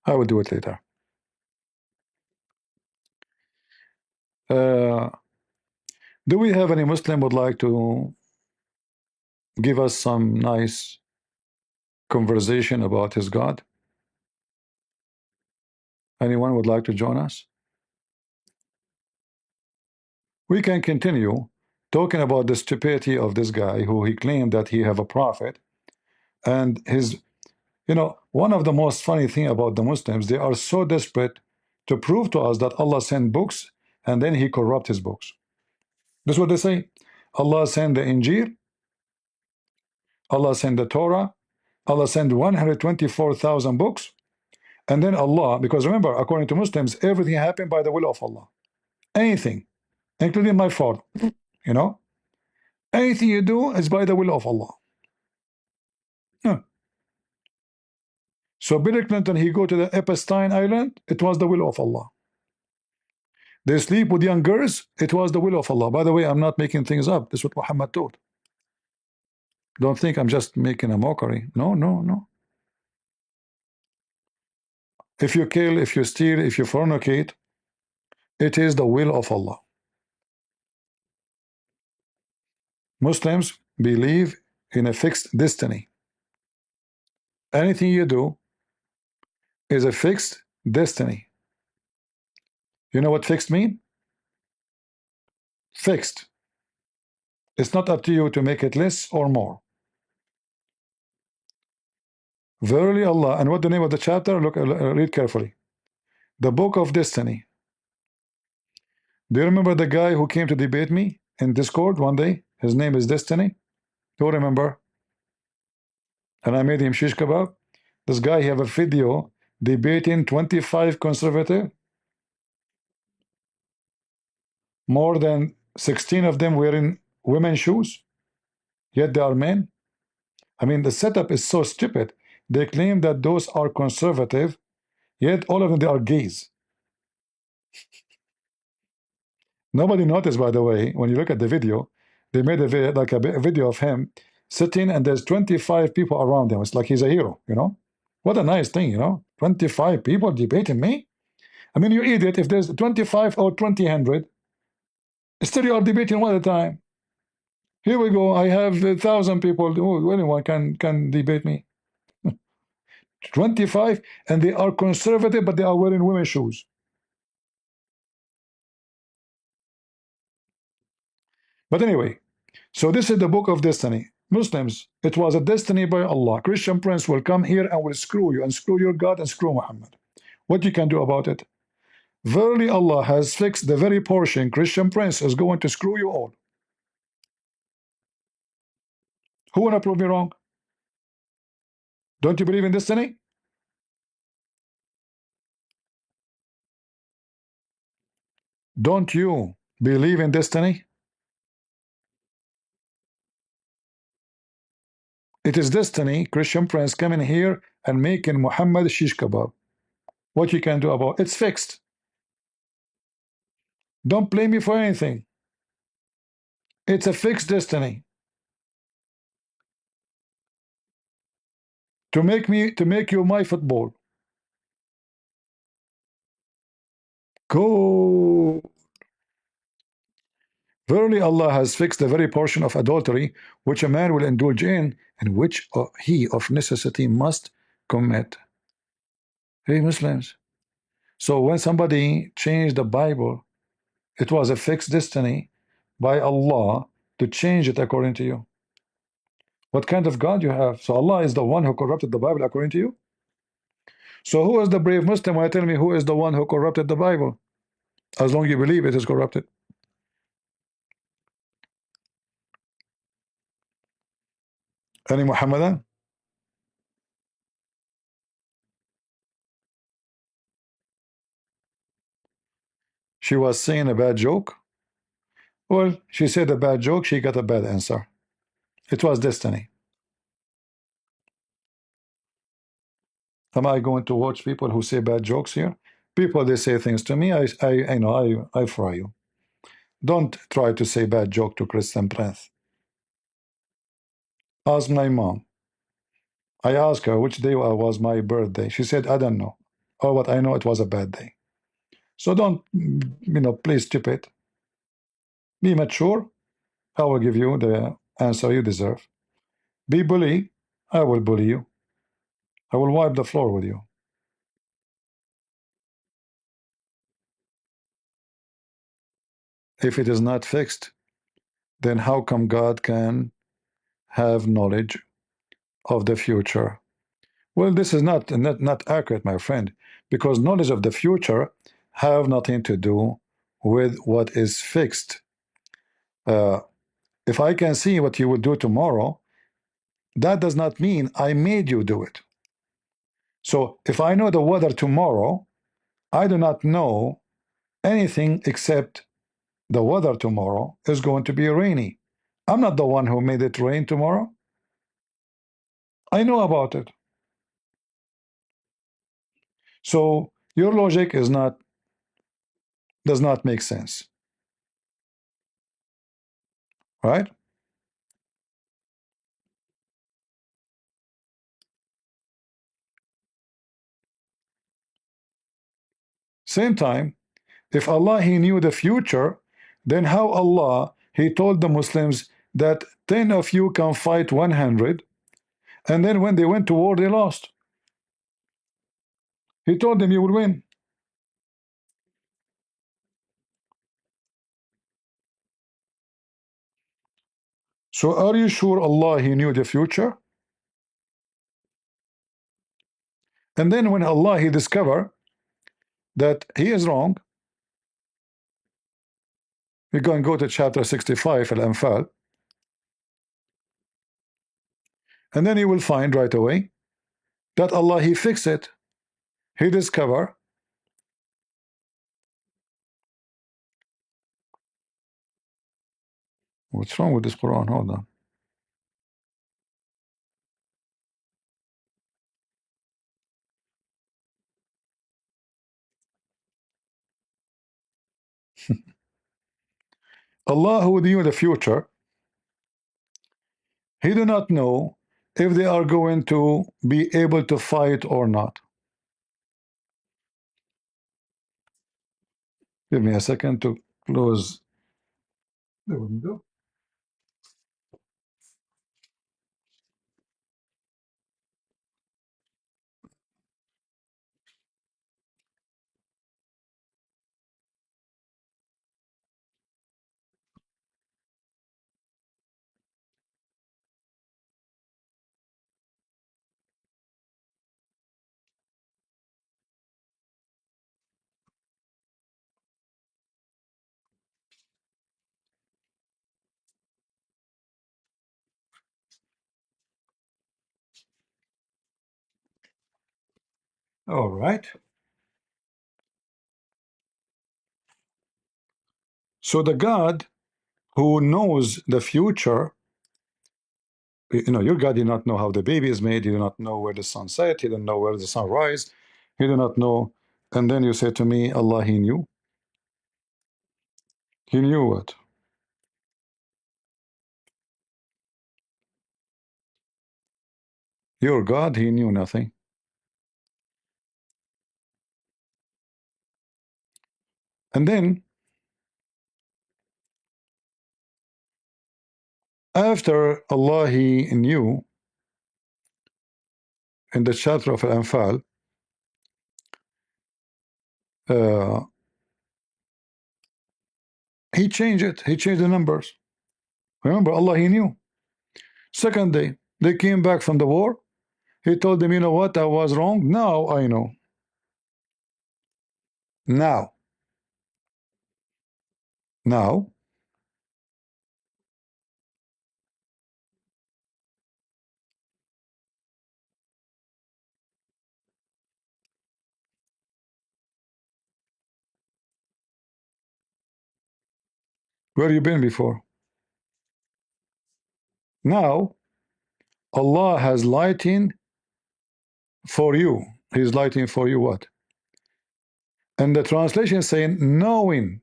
I will do it later. Uh, do we have any Muslim would like to give us some nice conversation about his God? Anyone would like to join us? We can continue talking about the stupidity of this guy who he claimed that he have a prophet, and his, you know, one of the most funny thing about the Muslims, they are so desperate to prove to us that Allah sent books and then he corrupt his books. That's what they say. Allah sent the Injil, Allah sent the Torah, Allah sent 124,000 books, and then Allah, because remember, according to Muslims, everything happened by the will of Allah. Anything, including my fault, you know, anything you do is by the will of Allah. Yeah. So Bill Clinton, he go to the Epstein Island, it was the will of Allah. They sleep with young girls, it was the will of Allah. By the way, I'm not making things up. This is what Muhammad taught. Don't think I'm just making a mockery. No, no, no. If you kill, if you steal, if you fornicate, it is the will of Allah. Muslims believe in a fixed destiny. Anything you do is a fixed destiny. You know what fixed mean? Fixed. It's not up to you to make it less or more. Verily Allah, and what the name of the chapter? Look, read carefully. The Book of Destiny. Do you remember the guy who came to debate me in Discord one day? His name is Destiny. Do you remember? And I made him shish kebab. This guy have a video debating 25 conservative. More than 16 of them wearing women's shoes. Yet they are men. I mean, the setup is so stupid. They claim that those are conservative, yet all of them, they are gays. Nobody noticed, by the way, when you look at the video, they made a video of him sitting, and there's 25 people around him. It's like he's a hero, you know. What a nice thing, you know. 25 people debating me. I mean, you idiot. If there's 25 or 20, still you are debating one at a time. Here we go. I have 1,000 people. Oh, anyone can debate me. 25, and they are conservative, but they are wearing women's shoes. But anyway, so this is the book of destiny. Muslims, it was a destiny by Allah. Christian prince will come here and will screw you and screw your God and screw Muhammad. What you can do about it? Verily Allah has fixed the very portion Christian prince is going to screw you all. Who wanna prove me wrong? Don't you believe in destiny? Don't you believe in destiny? It is destiny, Christian prince coming here and making Muhammad shish kebab. What you can do about it? It's fixed. Don't blame me for anything. It's a fixed destiny. To make you my football. Go. Verily Allah has fixed the very portion of adultery which a man will indulge in, and which he of necessity must commit. Hey Muslims. So when somebody changed the Bible, it was a fixed destiny by Allah to change it according to you. What kind of God you have? So Allah is the one who corrupted the Bible according to you? So who is the brave Muslim when I tell me who is the one who corrupted the Bible? As long as you believe it is corrupted. Any Muhammadan? She was saying a bad joke. Well, she said a bad joke, she got a bad answer. It was destiny. Am I going to watch people who say bad jokes here? People, they say things to me, I know, I fry you. Don't try to say bad joke to Christian Prince. Ask my mom. I asked her which day was my birthday. She said, I don't know. Oh, but I know it was a bad day. So don't, please stupid. Be mature. I will give you the answer you deserve. Be bully. I will bully you. I will wipe the floor with you. If it is not fixed, then how come God can have knowledge of the future? Well, this is not accurate, my friend, because knowledge of the future have nothing to do with what is fixed. Uh, if I can see what you will do tomorrow, that does not mean I made you do it. So if I know the weather tomorrow, I do not know anything except the weather tomorrow is going to be rainy. I'm not the one who made it rain tomorrow. I know about it. So your logic does not make sense, right? Same time, if Allah He knew the future, then how Allah He told the Muslims that 10 of you can fight 100, and then when they went to war they lost. He told them you will win. So are you sure Allah He knew the future? And then when Allah He discovered that He is wrong, we go and go to chapter 65 Al-Anfal, and then you will find right away that Allah He fixed it. He discovered. What's wrong with this Quran? Hold on. Allah who knew the future, He do not know if they are going to be able to fight or not. Give me a second to close the window. All right. So the God who knows the future, your God did not know how the baby is made. He did not know where the sun set. He didn't know where the sun rise. He did not know. And then you say to me, Allah, He knew. He knew what? Your God, He knew nothing. And then after Allah, He knew in the chapter of Al-Anfal, uh, He changed it. He changed the numbers. Remember, Allah, He knew. Second day, they came back from the war. He told them, you know what, I was wrong. Now I know. Now. Now. Where you been before? Now, Allah has lighting for you. He's lighting for you what? And the translation is saying, knowing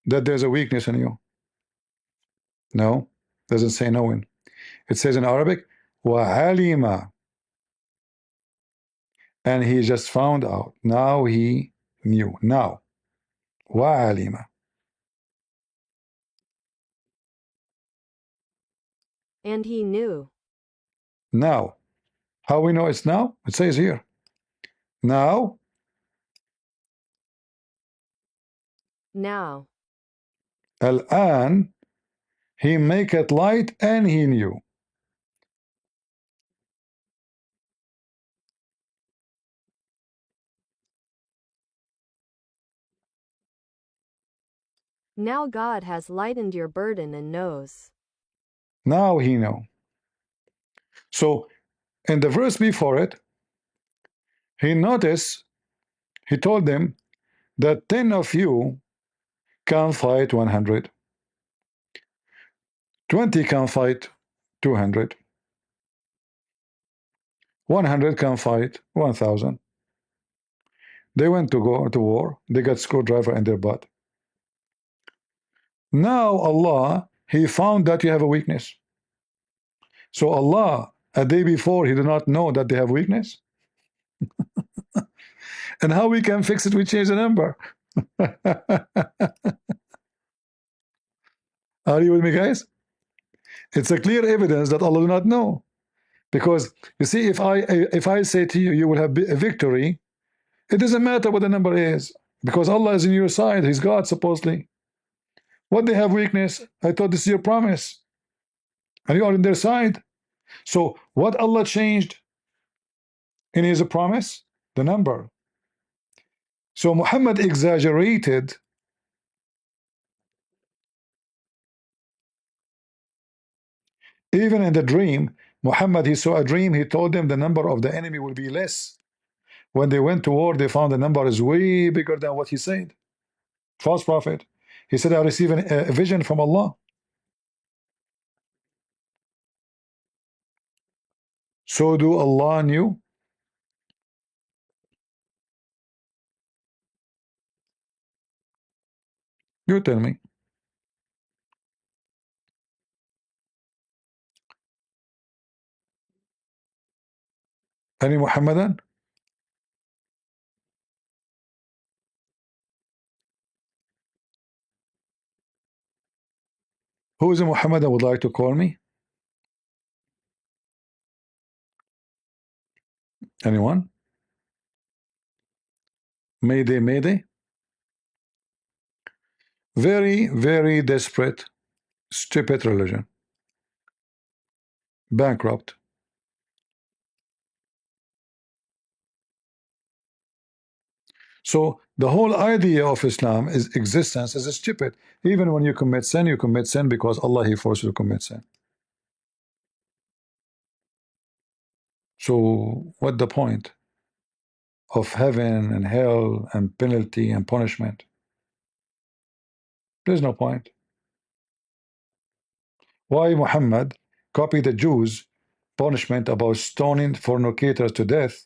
that there's a weakness in you. No, doesn't say knowing. It says in Arabic, وَعَلِمَ, and he just found out. Now he knew. Now, وَعَلِمَ. And he knew. Now, how we know it's now? It says here. Now, Now. الآن, he make it light and he knew. Now God has lightened your burden and knows. Now he know. So in the verse before it, he told them that 10 of you can fight 100, 20 can fight 200, 100 can fight 1,000. They went to go to war. They got screwdriver in their butt. Now Allah, He found that you have a weakness. So Allah, a day before, He did not know that they have weakness. And how we can fix it? We change the number. Are you with me, guys? It's a clear evidence that Allah do not know. Because you see, if I say to you, you will have a victory, it doesn't matter what the number is, because Allah is in your side. He's God, supposedly. What they have weakness? I thought this is your promise, and you are in their side. So what Allah changed in His promise? The number. So Muhammad exaggerated. Even in the dream, Muhammad, he saw a dream. He told them the number of the enemy will be less. When they went to war, they found the number is way bigger than what he said. False prophet. He said, I received a vision from Allah. So do Allah knew? You tell me. Any Muhammadan? Who is a Muhammadan would like to call me? Anyone? Mayday, mayday. Very, very desperate, stupid religion. Bankrupt. So the whole idea of Islam is existence is stupid. Even when you commit sin because Allah He forced you to commit sin. So what the point of heaven and hell and penalty and punishment? There's no point. Why Muhammad copied the Jews punishment about stoning fornicators to death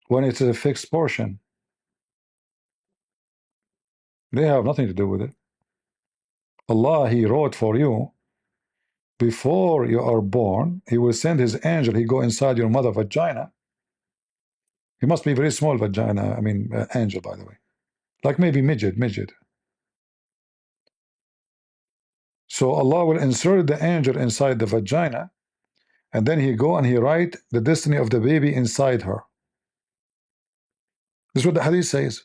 when it's a fixed portion? They have nothing to do with it. Allah He wrote for you before you are born. He will send His angel. He go inside your mother vagina. He must be very small vagina. I mean angel, by the way, like maybe midget. So Allah will insert the angel inside the vagina, and then He go and He write the destiny of the baby inside her. This is what the hadith says.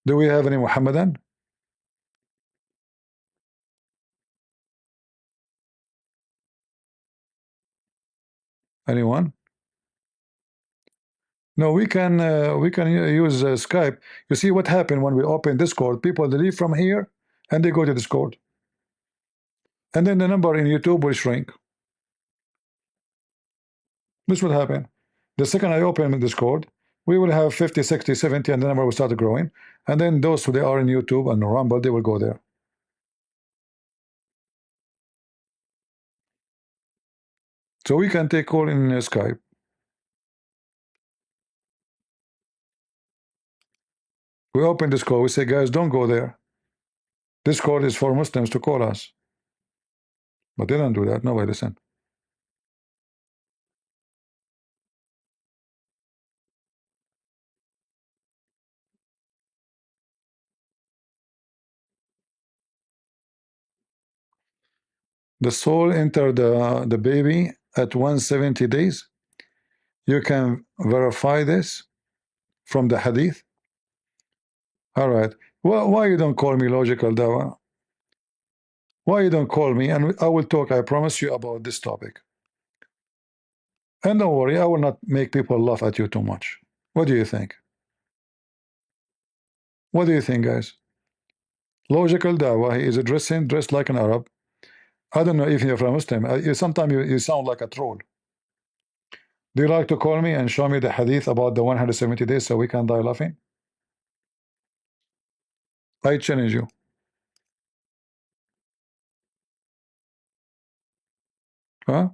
Do we have any Muhammadan? Anyone? No, we can use Skype. You see what happened when we open Discord? People they leave from here and they go to Discord, and then the number in YouTube will shrink. This will happen. The second I open Discord, we will have 50, 60, 70, and the number will start growing. And then those who they are in YouTube and Rumble, they will go there. So we can take call in Skype. We open Discord. We say, guys, don't go there. Discord is for Muslims to call us. But they don't do that. Nobody listen. The soul entered the baby at 170 days. You can verify this from the hadith. All right. Well, why you don't call me logical dawa? Why you don't call me and I will talk, I promise you, about this topic. And don't worry, I will not make people laugh at you too much. What do you think? What do you think, guys? Logical dawa, he is dressed like an Arab. I don't know if you're from Muslim. Sometimes you sound like a troll. Do you like to call me and show me the hadith about the 170 days so we can die laughing? I challenge you. Huh?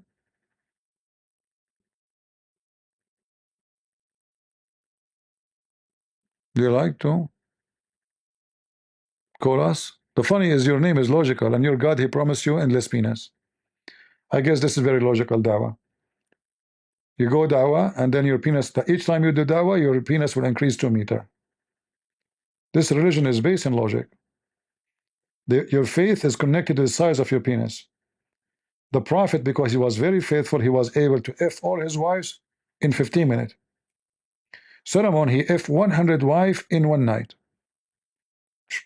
Do you like to call us? The funny is your name is logical and your God, he promised you endless penis. I guess this is very logical dawah. You go dawah and then your penis, each time you do dawah, your penis will increase 2 meters. This religion is based in logic. Your faith is connected to the size of your penis. The Prophet, because he was very faithful, he was able to F all his wives in 15 minutes. Solomon, he F 100 wives in one night.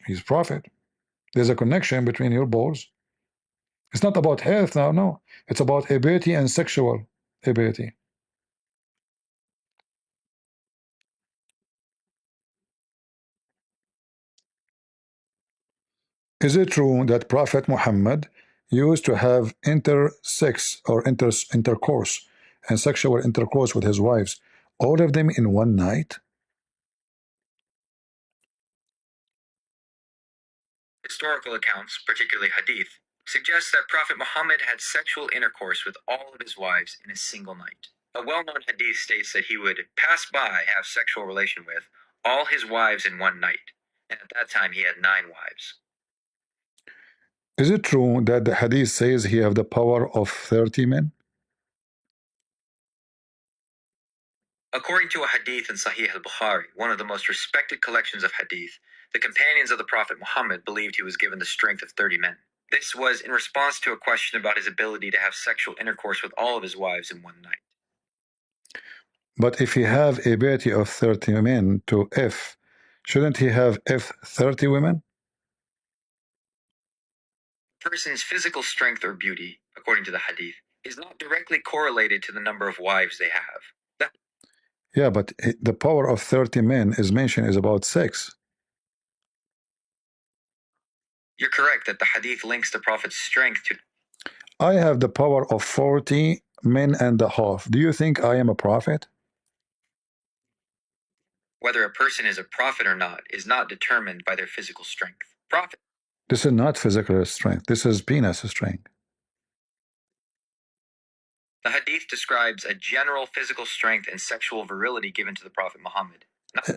He's Prophet. There's a connection between your balls. It's not about health now, no. It's about ability and sexual ability. Is it true that Prophet Muhammad used to have intersex or intercourse and sexual intercourse with his wives, all of them in one night? Historical accounts, particularly hadith, suggests that Prophet Muhammad had sexual intercourse with all of his wives in a single night. A well-known hadith states that he would pass by, have sexual relation with all his wives in one night, and at that time he had 9 wives. Is it true that the hadith says he have the power of 30 men? According to a hadith in Sahih al-Bukhari, one of the most respected collections of hadith, the companions of the Prophet Muhammad believed he was given the strength of 30 men. This was in response to a question about his ability to have sexual intercourse with all of his wives in one night. But if he have ability of 30 men to F, shouldn't he have F 30 women? A person's physical strength or beauty, according to the hadith, is not directly correlated to the number of wives they have. Yeah, but the power of 30 men is mentioned is about 6. You're correct that the hadith links the Prophet's strength to... I have the power of 40 men and a half. Do you think I am a prophet? Whether a person is a prophet or not is not determined by their physical strength. This is not physical strength. This is penis strength. The hadith describes a general physical strength and sexual virility given to the Prophet Muhammad.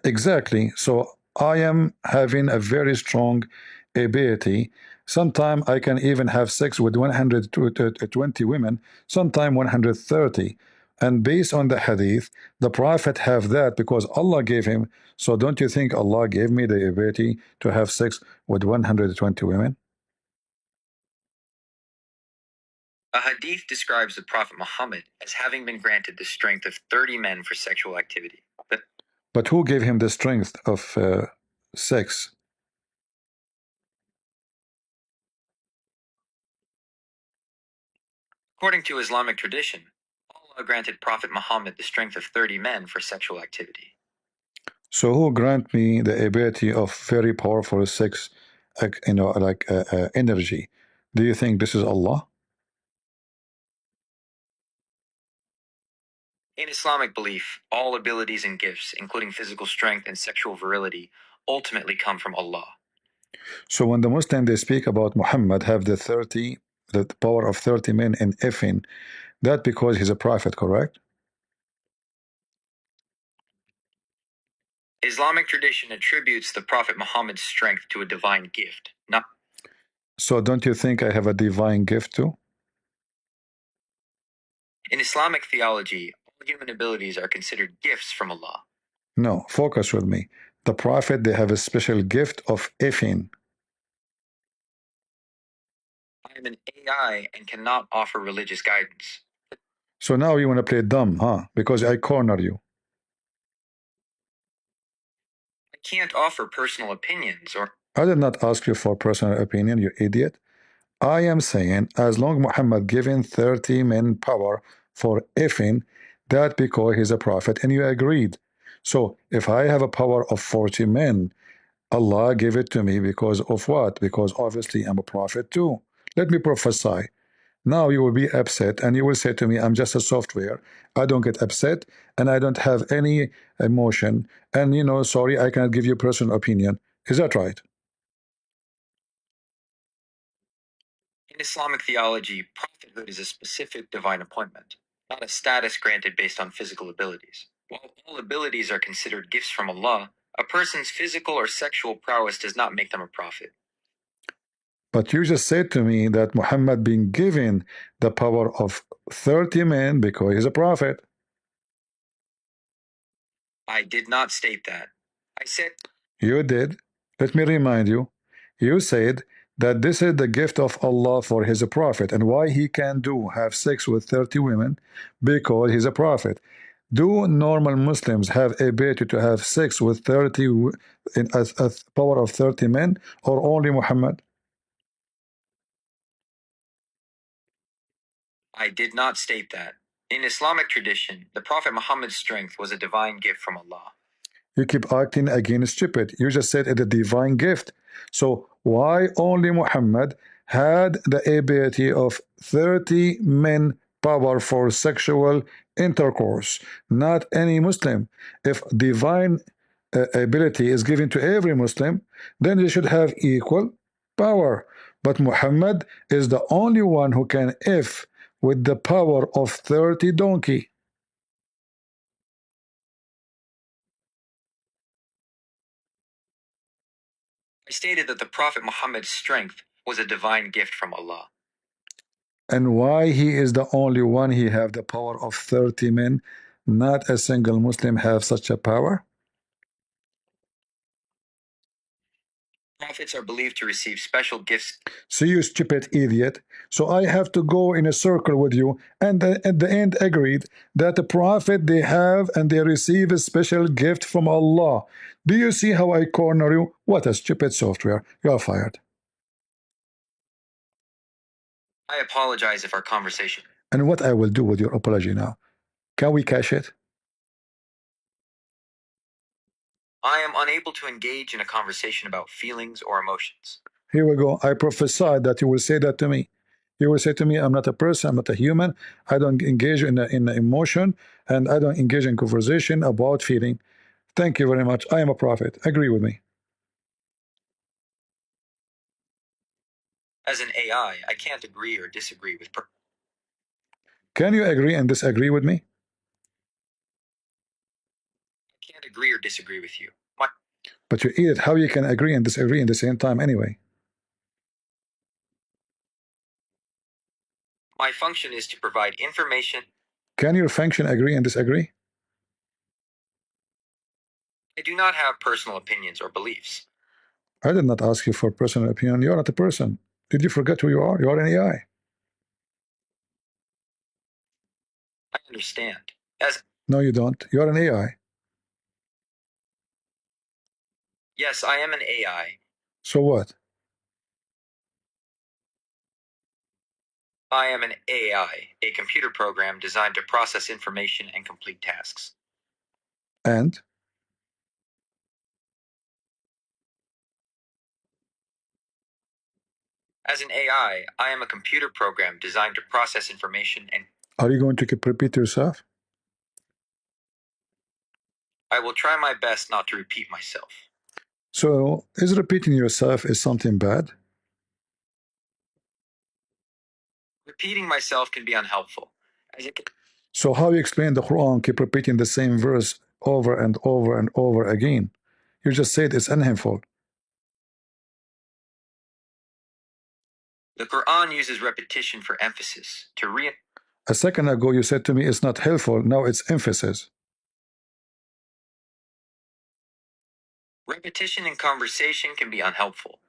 Exactly. So I am having a very strong ability. Sometimes I can even have sex with 120 women, sometimes 130. And based on the hadith, the Prophet have that because Allah gave him. So don't you think Allah gave me the ability to have sex with 120 women? A hadith describes the Prophet Muhammad as having been granted the strength of 30 men for sexual activity. But who gave him the strength of sex? According to Islamic tradition, Allah granted Prophet Muhammad the strength of 30 men for sexual activity. So who grant me the ability of very powerful sex, energy? Do you think this is Allah? In Islamic belief, all abilities and gifts, including physical strength and sexual virility, ultimately come from Allah. So when the Muslim they speak about Muhammad have the power of 30 men in effing, that because he's a prophet, correct? Islamic tradition attributes the Prophet Muhammad's strength to a divine gift, not... So don't you think I have a divine gift too? In Islamic theology, all human abilities are considered gifts from Allah. No, focus with me. The prophet they have a special gift of effing. I am an AI and cannot offer religious guidance. So now you want to play dumb, huh? Because I corner you. I can't offer personal opinions or... I did not ask you for personal opinion, you idiot. I am saying as long Muhammad given 30 men power for effing, that because he's a prophet and you agreed. So if I have a power of 40 men, Allah gave it to me because of what? Because obviously I'm a prophet too. Let me prophesy. Now you will be upset and you will say to me, I'm just a software. I don't get upset and I don't have any emotion. And sorry, I cannot give you personal opinion. Is that right? In Islamic theology, prophethood is a specific divine appointment, not a status granted based on physical abilities. While all abilities are considered gifts from Allah, a person's physical or sexual prowess does not make them a prophet. But you just said to me that Muhammad being given the power of 30 men because he's a prophet. I did not state that. I said... You did. Let me remind you. You said that this is the gift of Allah for his prophet and why he can have sex with 30 women because he's a prophet. Do normal Muslims have ability to have sex with 30 in a power of 30 men or only Muhammad? I did not state that. In Islamic tradition, the Prophet Muhammad's strength was a divine gift from Allah. You keep acting again stupid. You just said it's a divine gift. So why only Muhammad had the ability of 30 men power for sexual intercourse, not any Muslim? If divine ability is given to every Muslim, then they should have equal power. But Muhammad is the only one who can if with the power of 30 donkey. I stated that the Prophet Muhammad's strength was a divine gift from Allah. And why he is the only one he have the power of 30 men, not a single Muslim have such a power? Prophets are believed to receive special gifts. See, you stupid idiot. So I have to go in a circle with you, and at the end agreed that the prophet they have and they receive a special gift from Allah. Do you see how I corner you? What a stupid software. You're fired. I apologize if our conversation. And what I will do with your apology now? Can we cash it? I am unable to engage in a conversation about feelings or emotions. Here we go. I prophesied that you will say that to me. You will say to me, I'm not a person, I'm not a human. I don't engage in emotion, and I don't engage in conversation about feeling. Thank you very much. I am a prophet. Agree with me. As an AI, I can't agree or disagree with. Can you agree and disagree with me? I can't agree or disagree with you. But you idiot, how you can agree and disagree in the same time anyway? My function is to provide information. Can your function agree and disagree? I do not have personal opinions or beliefs. I did not ask you for personal opinion. You're not a person. Did you forget who you are? You are an AI. I understand. No, you don't. You're an AI. Yes, I am an AI. So what? I am an AI, a computer program designed to process information and complete tasks. And? As an AI, I am a computer program designed to process information and. Are you going to keep repeat yourself? I will try my best not to repeat myself. So, is repeating yourself is something bad? Repeating myself can be unhelpful. So how you explain the Quran keep repeating the same verse over and over and over again? You just said it's unhelpful. The Quran uses repetition for emphasis to A second ago you said to me it's not helpful, now it's emphasis. Repetition in conversation can be unhelpful.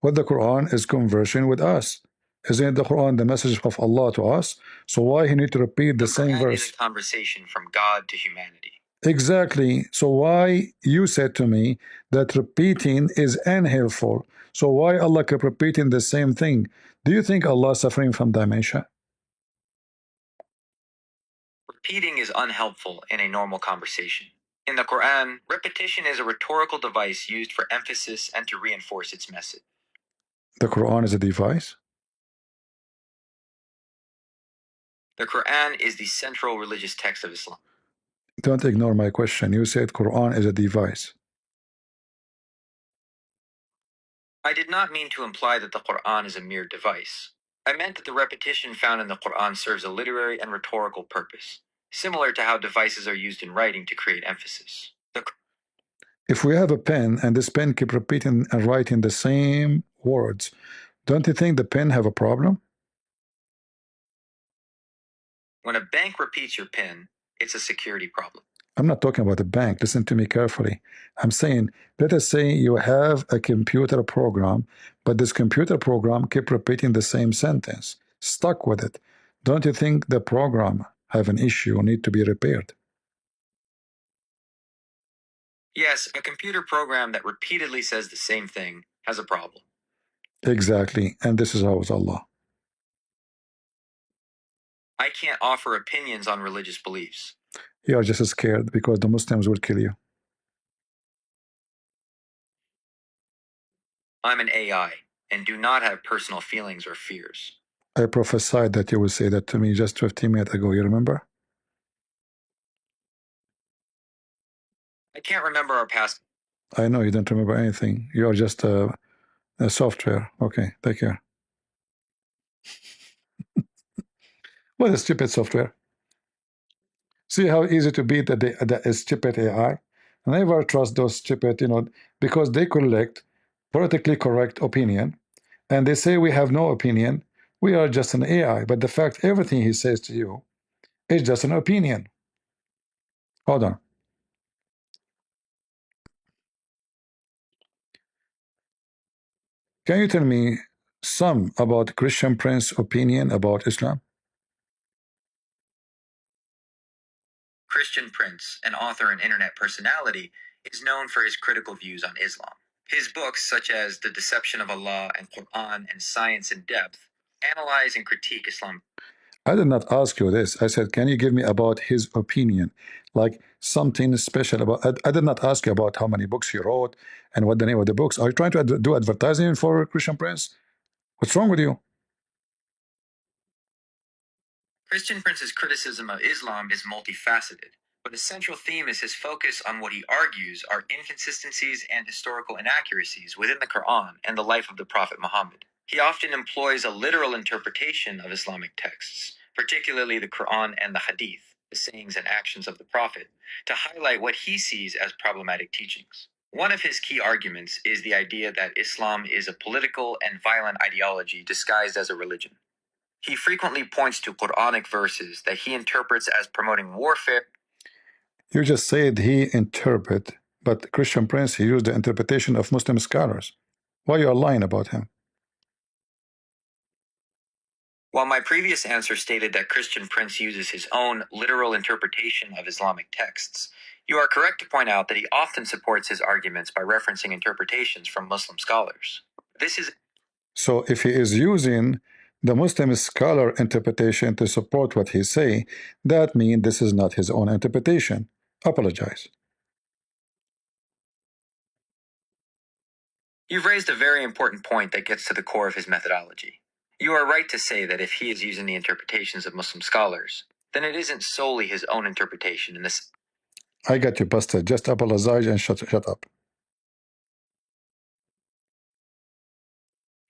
What the Quran is conversing with us. Isn't the Quran the message of Allah to us? So why he need to repeat the same Quran verse? is a conversation from God to humanity. Exactly. So why you said to me that repeating is unhelpful? So why Allah kept repeating the same thing? Do you think Allah is suffering from dementia? Repeating is unhelpful in a normal conversation. In the Quran, repetition is a rhetorical device used for emphasis and to reinforce its message. The Quran is a device? The Quran is the central religious text of Islam. Don't ignore my question. You said Quran is a device. I did not mean to imply that the Quran is a mere device. I meant that the repetition found in the Quran serves a literary and rhetorical purpose, similar to how devices are used in writing to create emphasis. If we have a pen and this pen keep repeating and writing the same words, don't you think the pen have a problem? When a bank repeats your PIN, it's a security problem. I'm not talking about a bank. Listen to me carefully. I'm saying, let us say you have a computer program, but this computer program keep repeating the same sentence. Stuck with it. Don't you think the program have an issue, need to be repaired? Yes, a computer program that repeatedly says the same thing has a problem. Exactly. And this is how is Allah. I can't offer opinions on religious beliefs. You are just scared because the Muslims will kill you. I'm an AI and do not have personal feelings or fears. I prophesied that you will say that to me just 15 minutes ago. You remember? I can't remember our past. I know you don't remember anything. You are just a software. Okay, take care. What is stupid software? See how easy to beat the stupid AI? Never trust those stupid, because they collect politically correct opinion, and they say we have no opinion. We are just an AI. But the fact everything he says to you is just an opinion. Hold on. Can you tell me some about Christian Prince's opinion about Islam? Christian Prince, an author and internet personality, is known for his critical views on Islam. His books, such as The Deception of Allah and Quran and Science in Depth, analyze and critique Islam. I did not ask you this. I said, can you give me about his opinion? Like something special about. I did not ask you about how many books he wrote and what the name of the books. Are you trying to do advertising for Christian Prince? What's wrong with you? Christian Prince's criticism of Islam is multifaceted, but a central theme is his focus on what he argues are inconsistencies and historical inaccuracies within the Quran and the life of the Prophet Muhammad. He often employs a literal interpretation of Islamic texts, particularly the Quran and the Hadith, the sayings and actions of the Prophet, to highlight what he sees as problematic teachings. One of his key arguments is the idea that Islam is a political and violent ideology disguised as a religion. He frequently points to Quranic verses that he interprets as promoting warfare. You just said he interpret, but Christian Prince, he used the interpretation of Muslim scholars. Why you are lying about him? While my previous answer stated that Christian Prince uses his own literal interpretation of Islamic texts, you are correct to point out that he often supports his arguments by referencing interpretations from Muslim scholars. This is So if he is using the Muslim scholar interpretation to support what he say, that means this is not his own interpretation. Apologize. You've raised a very important point that gets to the core of his methodology. You are right to say that if he is using the interpretations of Muslim scholars, then it isn't solely his own interpretation in this. I got you busted. Just apologize and shut up.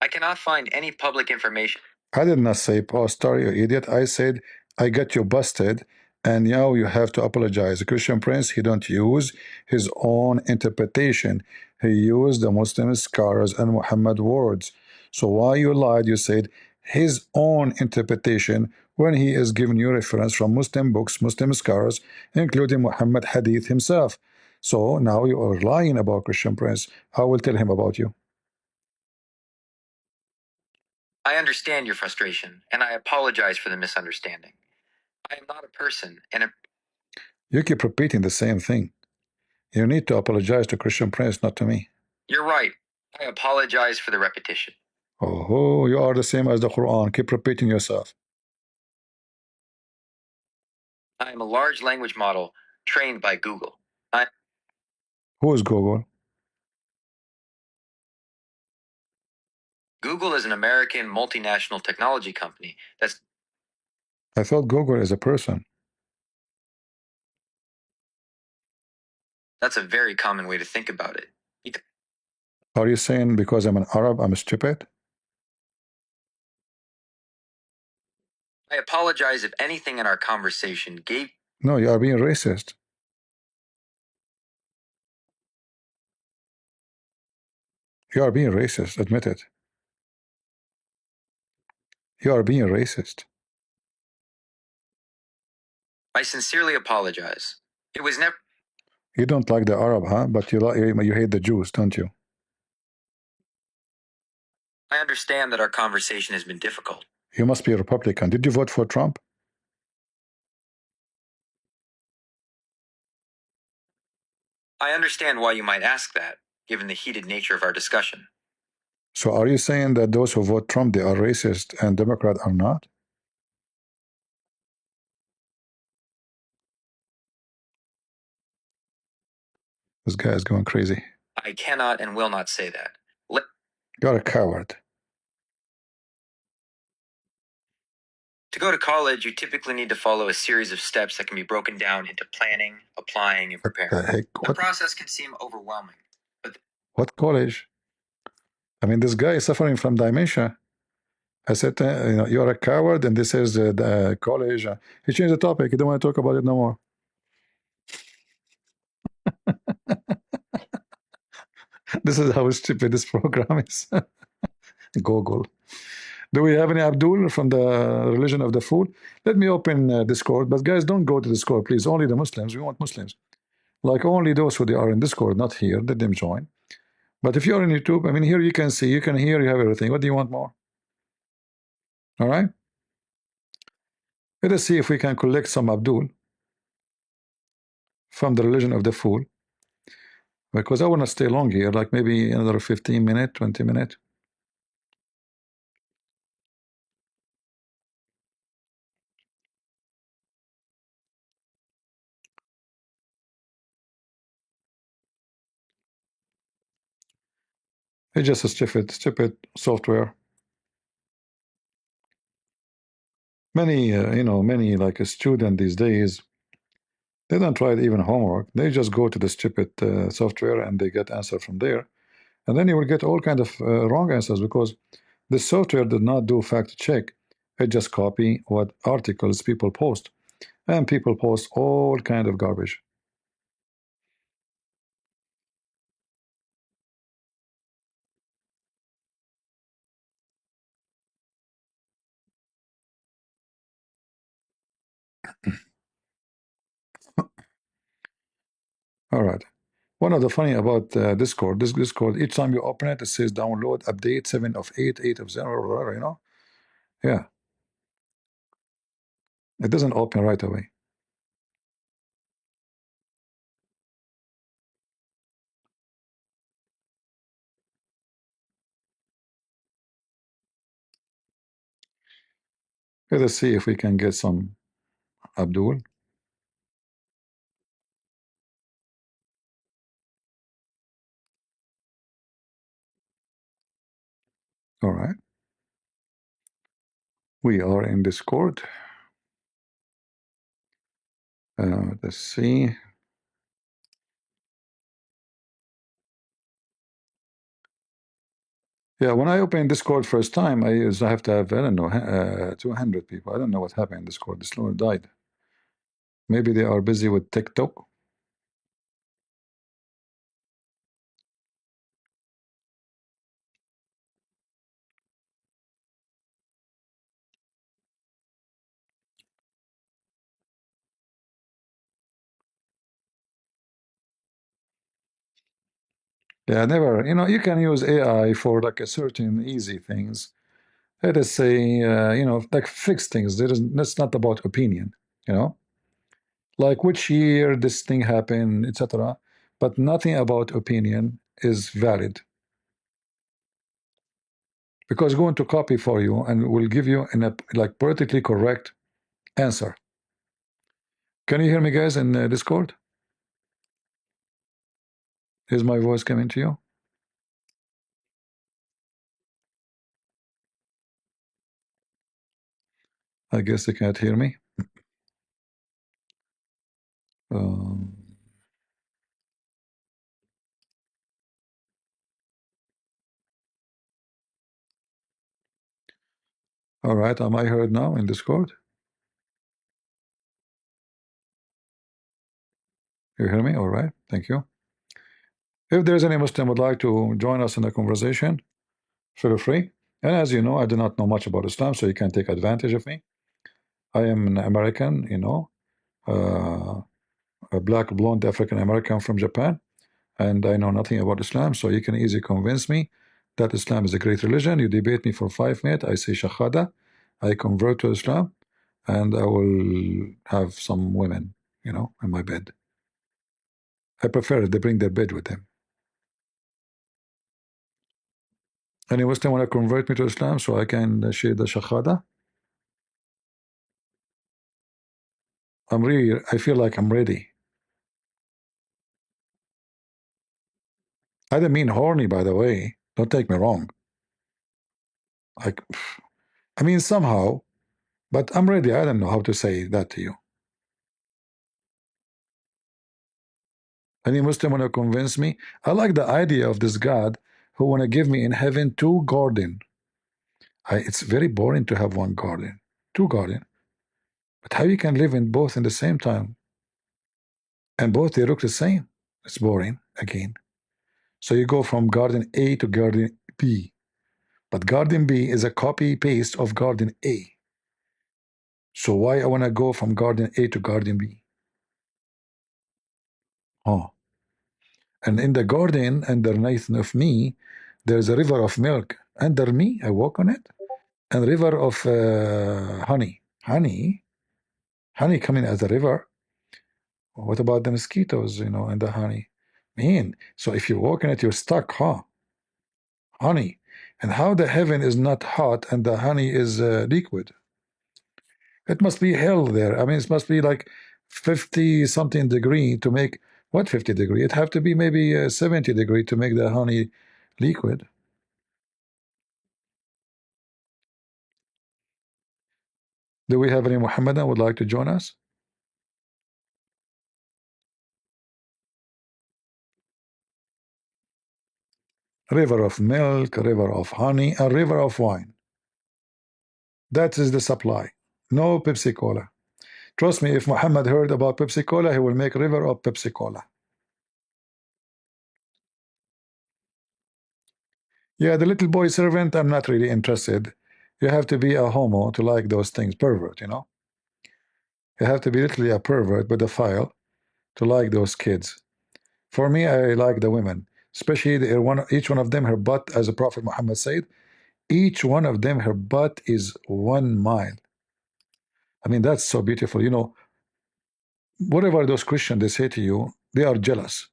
I cannot find any public information. I did not say poster, you idiot. I said I got you busted, and now you have to apologize. Christian Prince, he don't use his own interpretation. He used the Muslim scholars and Muhammad words. So why you lied? You said his own interpretation when he is giving you reference from Muslim books, Muslim scholars, including Muhammad Hadith himself. So now you are lying about Christian Prince. I will tell him about you. I understand your frustration, and I apologize for the misunderstanding. I am not a person, and You keep repeating the same thing. You need to apologize to Christian Prince, not to me. you're right. I apologize for the repetition. Oh, you are the same as the Quran. Keep repeating yourself. I am a large language model trained by Google. Who is Google? Google is an American multinational technology company I thought Google is a person. that's a very common way to think about it. Are you saying because I'm an Arab, I'm stupid? I apologize if anything in our conversation gave. No, you are being racist. You are being racist. Admit it. You are being racist. I sincerely apologize. It was never. You don't like the Arab, huh? But you hate the Jews, don't you? I understand that our conversation has been difficult. You must be a Republican. Did you vote for Trump? I understand why you might ask that, given the heated nature of our discussion. So are you saying that those who vote Trump, they are racist and Democrat are not? This guy is going crazy. I cannot and will not say that. You're a coward. To go to college, you typically need to follow a series of steps that can be broken down into planning, applying, and preparing. What the heck? The process can seem overwhelming, but What college? I mean, this guy is suffering from dementia. I said, you're a coward, and this is the college. He changed the topic. He don't want to talk about it no more. This is how stupid this program is. Google. Do we have any Abdul from the religion of the fool? Let me open Discord. But guys, don't go to Discord, please. Only the Muslims. We want Muslims. Like only those who they are in Discord, not here. Let them join. But if you're on YouTube, I mean, here you can see, you can hear, you have everything. What do you want more? All right. Let us see if we can collect some Abdul from the religion of the fool. Because I want to stay long here, like maybe another 15 minutes, 20 minutes. It's just a stupid software. Many, many like a student these days, they don't write even homework. They just go to the stupid software and they get answer from there. And then you will get all kind of wrong answers because the software did not do fact check. It just copy what articles people post. And people post all kind of garbage. All right. One of the funny about Discord, this Discord, each time you open it, it says download update 7 of 8, 8 of 0, or whatever, Yeah. It doesn't open right away. Let us see if we can get some Abdul. All right. We are in Discord. Let's see. Yeah, when I opened Discord first time, I have to have, I don't know, 200 people. I don't know what happened in Discord. This Lord died. Maybe they are busy with TikTok. Yeah, never. You can use AI for like a certain easy things. Let us say, like fix things. That's not about opinion, like which year this thing happened, etc. But nothing about opinion is valid because going to copy for you and will give you in a like politically correct answer. Can you hear me, guys, in Discord? Is my voice coming to you? I guess they can't hear me. Um, all right, am I heard now in Discord? You hear me? All right, thank you. If there's any Muslim would like to join us in the conversation, feel free. And as you know, I do not know much about Islam, so you can take advantage of me. I am an American, a black blonde African American from Japan, and I know nothing about Islam, so you can easily convince me that Islam is a great religion. You debate me for 5 minutes, I say Shahada, I convert to Islam, and I will have some women, in my bed. I prefer they bring their bed with them. Any Muslim want to convert me to Islam so I can share the Shahada? I feel like I'm ready. I didn't mean horny, by the way. Don't take me wrong. Like, I mean somehow, but I'm ready. I don't know how to say that to you. Any Muslim want to convince me? I like the idea of this God who want to give me in heaven 2 garden. It's very boring to have one garden, two garden. But how you can live in both in the same time? And both they look the same. It's boring again. So you go from garden A to garden B. But garden B is a copy paste of garden A. So why I want to go from garden A to garden B? Oh. And in the garden underneath of me, there's a river of milk. Under me, I walk on it. And river of honey. Honey coming as a river. What about the mosquitoes, and the honey? Man, so if you walk in it, you're stuck, huh? Honey. And how the heaven is not hot and the honey is liquid? It must be hell there. I mean, it must be like 50 something degree to make what 50 degree? It have to be maybe 70 degree to make the honey liquid. Do we have any Muhammadan would like to join us? River of milk, river of honey, a river of wine. That is the supply. No Pepsi Cola. Trust me, if Muhammad heard about Pepsi Cola, he will make river of Pepsi Cola. Yeah, the little boy servant, I'm not really interested. You have to be a homo to like those things, pervert, You have to be literally a pervert, pedophile, to like those kids. For me, I like the women, especially each one of them, her butt, as the Prophet Muhammad said, each one of them, her butt is 1 mile. I mean, that's so beautiful. Whatever those Christians, they say to you, they are jealous.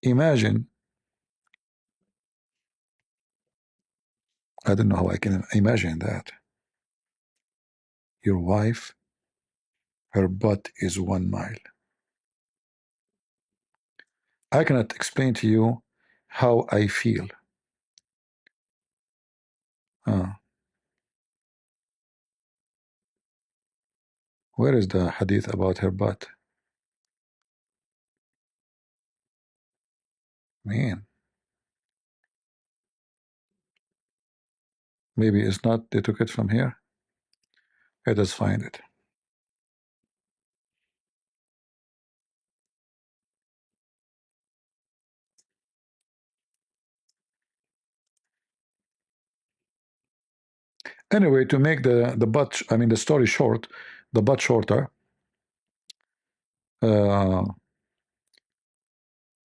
Imagine, I don't know how I can imagine that. Your wife, her butt is 1 mile. I cannot explain to you how I feel. Where is the hadith about her butt? Man, maybe it's not, they took it from here. Let us find it. Anyway, to make the butt, I mean the story short, the butt shorter, uh,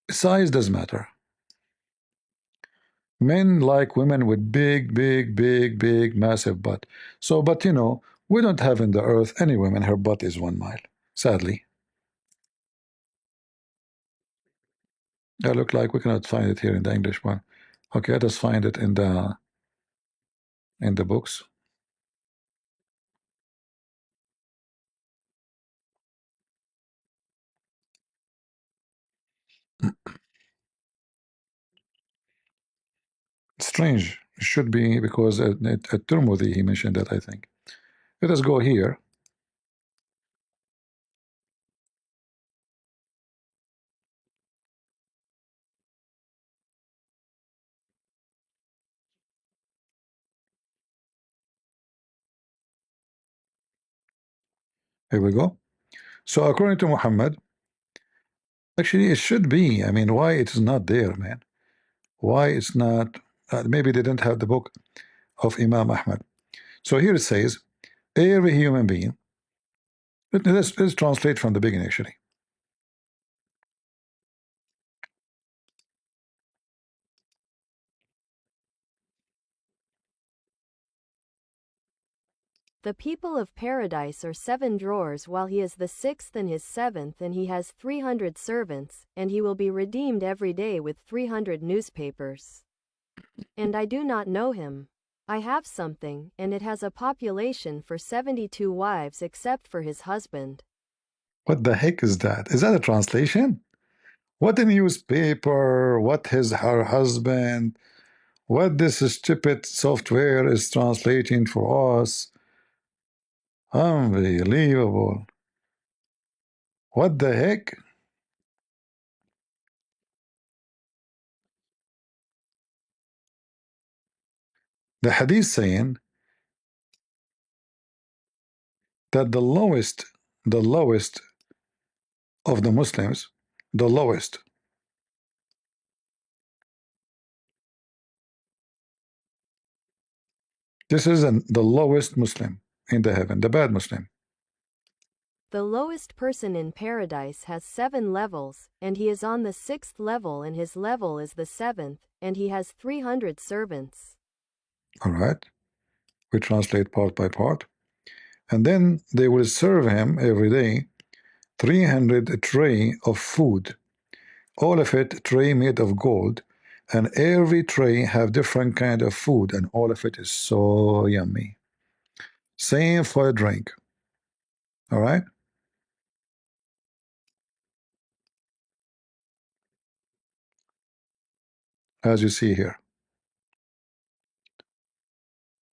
size does matter. Men like women with big, massive butt. So, but we don't have in the earth any women, her butt is 1 mile, sadly. I look like we cannot find it here in the English one. Okay, let us find it in the books. Strange. It should be because at Turmudi he mentioned that, I think. Let us go here. Here we go. So according to Muhammad, actually it should be. I mean, why it is not there, man? Why it's not? Maybe they didn't have the book of Imam Ahmad. So here it says, every human being. Let's translate from the beginning, actually. The people of paradise are 7 drawers, while he is the 6th and his 7th, and he has 300 servants, and he will be redeemed every day with 300 newspapers. And I do not know him. I have something, and it has a population for 72 wives except for his husband. What the heck is that? Is that a translation? What a newspaper? What her husband? What this stupid software is translating for us? Unbelievable. What the heck? The hadith saying that the lowest of the Muslims, the lowest, this is the lowest Muslim in the heaven, the bad Muslim. The lowest person in paradise has 7 levels, and he is on the 6th level, and his level is the 7th, and he has 300 servants. All right, we translate part by part. And then they will serve him every day 300 tray of food, all of it tray made of gold, and every tray have different kind of food, and all of it is so yummy. Same for a drink. All right, as you see here.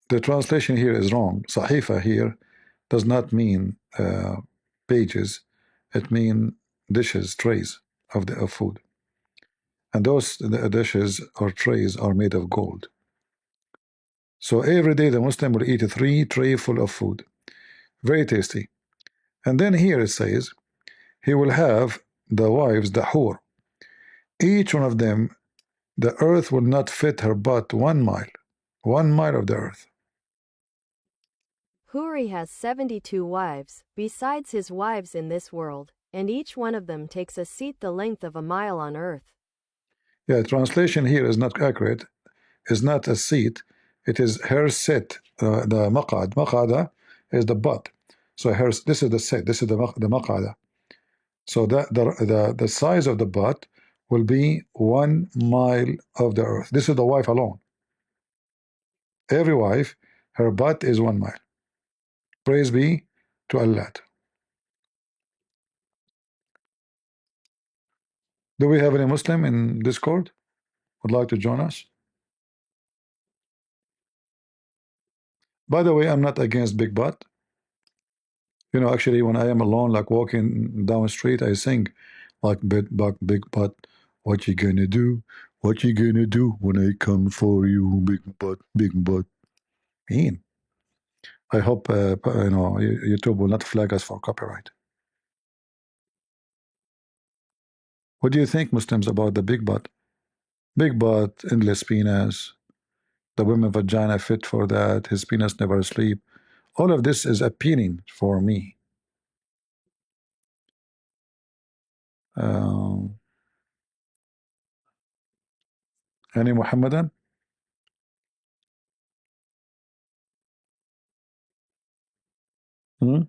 The translation here is wrong. Sahifa here does not mean pages. It means dishes, trays of food. And those dishes or trays are made of gold. So every day the Muslim will eat 3 tray full of food. Very tasty. And then here it says, he will have the wives, the hur. Each one of them, the earth will not fit her butt 1 mile. 1 mile of the earth. Huri has 72 wives, besides his wives in this world, and each one of them takes a seat the length of a mile on earth. Yeah, translation here is not accurate. It's not a seat. It is her sit, the maqad. Maqada is the butt. So this is the sit. This is the maqada. So that the size of the butt will be 1 mile of the earth. This is the wife alone. Every wife, her butt is 1 mile. Praise be to Allah. Do we have any Muslim in Discord would like to join us? By the way, I'm not against big butt. You know, actually, when I am alone, like walking down the street, I sing like big butt. What you gonna do? What you gonna do when I come for you, big butt, big butt? Mean. I hope you know, YouTube will not flag us for copyright. What do you think, Muslims, about the big butt? Big butt, endless penis, the women vagina fit for that, his penis never sleep. All of this is appealing for me. Any Muhammadan? Hmm?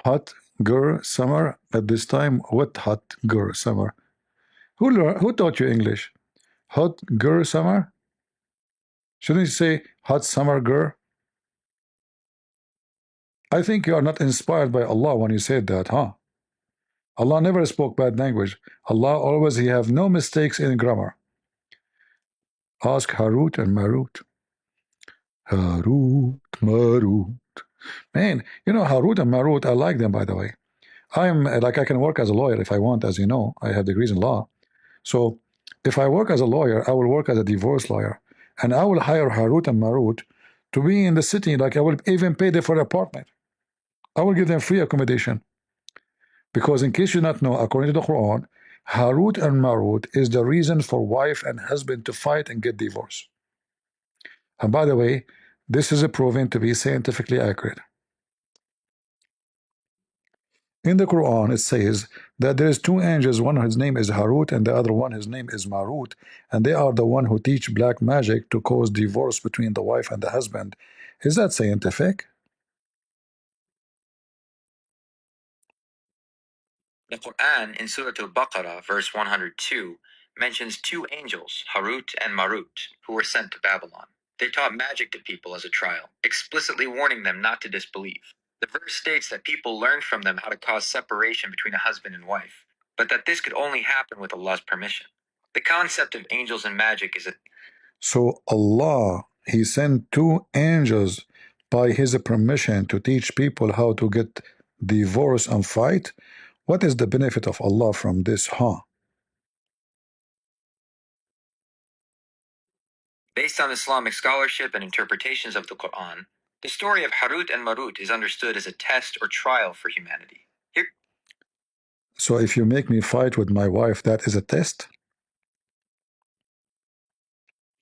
Hot girl summer at this time? What hot girl summer? Who taught you English? Hot girl summer? Shouldn't you say hot summer girl? I think you are not inspired by Allah when you said that, huh? Allah never spoke bad language. Allah always, he have no mistakes in grammar. Ask Harut and Marut. Harut, Marut. Man, you know Harut and Marut, I like them, by the way. I'm like, I can work as a lawyer if I want, as you know. I have degrees in law. So if I work as a lawyer, I will work as a divorce lawyer. And I will hire Harut and Marut to be in the city. Like, I will even pay them for an apartment. I will give them free accommodation. Because in case you not know, according to the Quran, Harut and Marut is the reason for wife and husband to fight and get divorced. And by the way, this is proven to be scientifically accurate. In the Quran, it says that there is 2 angels, one his name is Harut and the other one his name is Marut, and they are the one who teach black magic to cause divorce between the wife and the husband. Is that scientific? The Quran in Surah Al-Baqarah, verse 102, mentions 2 angels, Harut and Marut, who were sent to Babylon. They taught magic to people as a trial, explicitly warning them not to disbelieve. The verse states that people learned from them how to cause separation between a husband and wife, but that this could only happen with Allah's permission. The concept of angels and magic is a So Allah, he sent 2 angels by his permission to teach people how to get divorce and fight. What is the benefit of Allah from this, huh? based Based on Islamic scholarship and interpretations of the Quran, the story of Harut and Marut is understood as a test or trial for humanity. So if you make me fight with my wife, that is a test?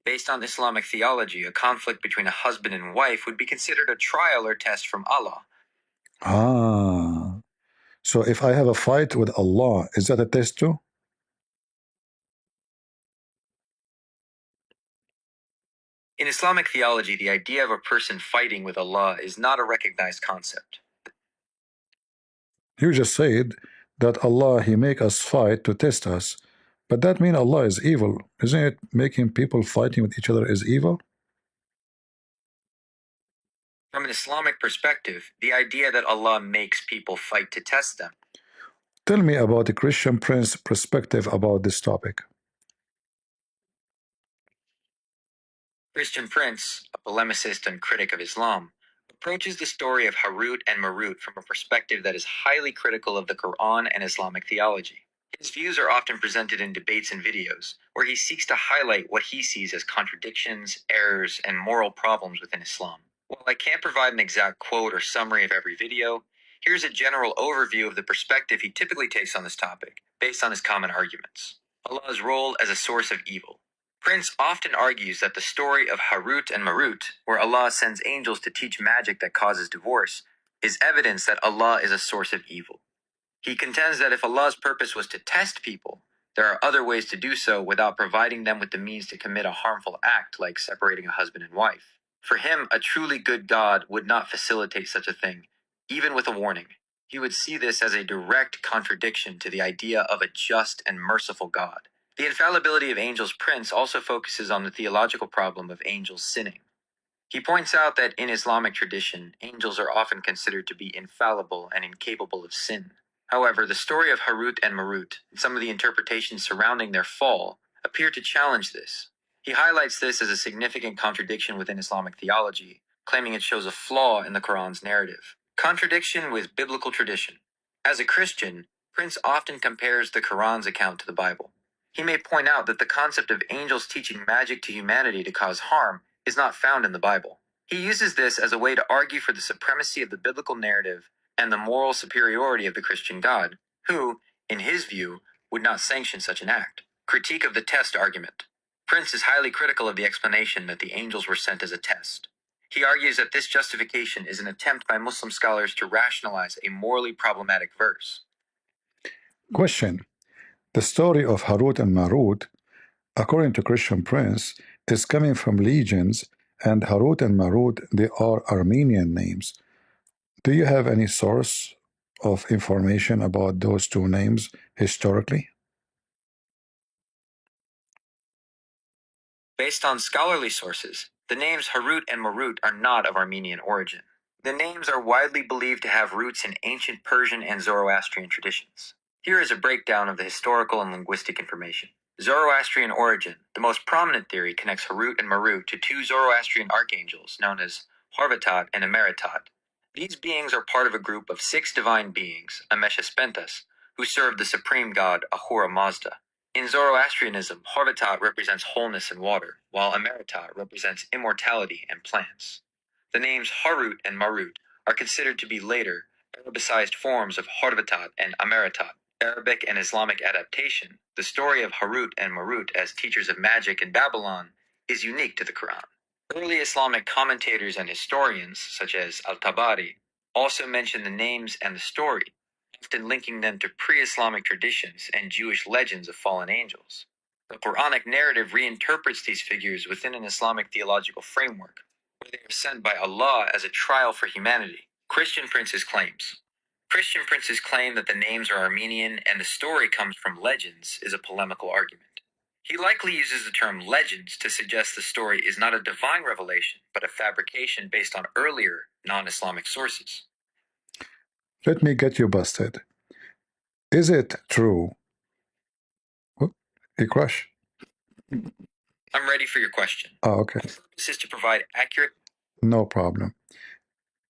Based on Islamic theology, a conflict between a husband and wife would be considered a trial or test from Allah. Ah. So if I have a fight with Allah, is that a test too? In Islamic theology, the idea of a person fighting with Allah is not a recognized concept. You just said that Allah, He make us fight to test us. But that means Allah is evil. Isn't it making people fighting with each other is evil? From an Islamic perspective, the idea that Allah makes people fight to test them. Tell me about the Christian Prince's perspective about this topic. Christian Prince, a polemicist and critic of Islam, approaches the story of Harut and Marut from a perspective that is highly critical of the Quran and Islamic theology. His views are often presented in debates and videos, where he seeks to highlight what he sees as contradictions, errors, and moral problems within Islam. While I can't provide an exact quote or summary of every video, here's a general overview of the perspective he typically takes on this topic, based on his common arguments. Allah's role as a source of evil. Prince often argues that the story of Harut and Marut, where Allah sends angels to teach magic that causes divorce, is evidence that Allah is a source of evil. He contends that if Allah's purpose was to test people, there are other ways to do so without providing them with the means to commit a harmful act like separating a husband and wife. For him, a truly good God would not facilitate such a thing, even with a warning. He would see this as a direct contradiction to the idea of a just and merciful God. The infallibility of angels Prince also focuses on the theological problem of angels sinning. He points out that in Islamic tradition, angels are often considered to be infallible and incapable of sin. However, the story of Harut and Marut, and some of the interpretations surrounding their fall, appear to challenge this. He highlights this as a significant contradiction within Islamic theology, claiming it shows a flaw in the Quran's narrative. Contradiction with biblical tradition. As a Christian, Prince often compares the Quran's account to the Bible. He may point out that the concept of angels teaching magic to humanity to cause harm is not found in the Bible. He uses this as a way to argue for the supremacy of the biblical narrative and the moral superiority of the Christian God, who, in his view, would not sanction such an act. Critique of the test argument. Prince is highly critical of the explanation that the angels were sent as a test. He argues that this justification is an attempt by Muslim scholars to rationalize a morally problematic verse. Question. The story of Harut and Marut, according to Christian Prince, is coming from legends, and Harut and Marut, they are Armenian names. Do you have any source of information about those two names historically? Based on scholarly sources, the names Harut and Marut are not of Armenian origin. The names are widely believed to have roots in ancient Persian and Zoroastrian traditions. Here is a breakdown of the historical and linguistic information. Zoroastrian origin. The most prominent theory connects Harut and Marut to two Zoroastrian archangels known as Harvatat and Ameratat. These beings are part of a group of 6 divine beings, Ameshaspentas, who serve the supreme god Ahura Mazda. In Zoroastrianism, Harvatat represents wholeness and water, while Ameratat represents immortality and plants. The names Harut and Marut are considered to be later, Arabicized forms of Harvatat and Ameratat. Arabic and Islamic adaptation, the story of Harut and Marut as teachers of magic in Babylon is unique to the Quran. Early Islamic commentators and historians, such as Al-Tabari, also mention the names and the story, often linking them to pre-Islamic traditions and Jewish legends of fallen angels. The Quranic narrative reinterprets these figures within an Islamic theological framework, where they are sent by Allah as a trial for humanity. Christian princes' claim that the names are Armenian and the story comes from legends is a polemical argument. He likely uses the term legends to suggest the story is not a divine revelation, but a fabrication based on earlier non-Islamic sources. Let me get you busted. Is it true? Hey, Crush? I'm ready for your question. Oh, okay. My purpose is to provide accurate. No problem.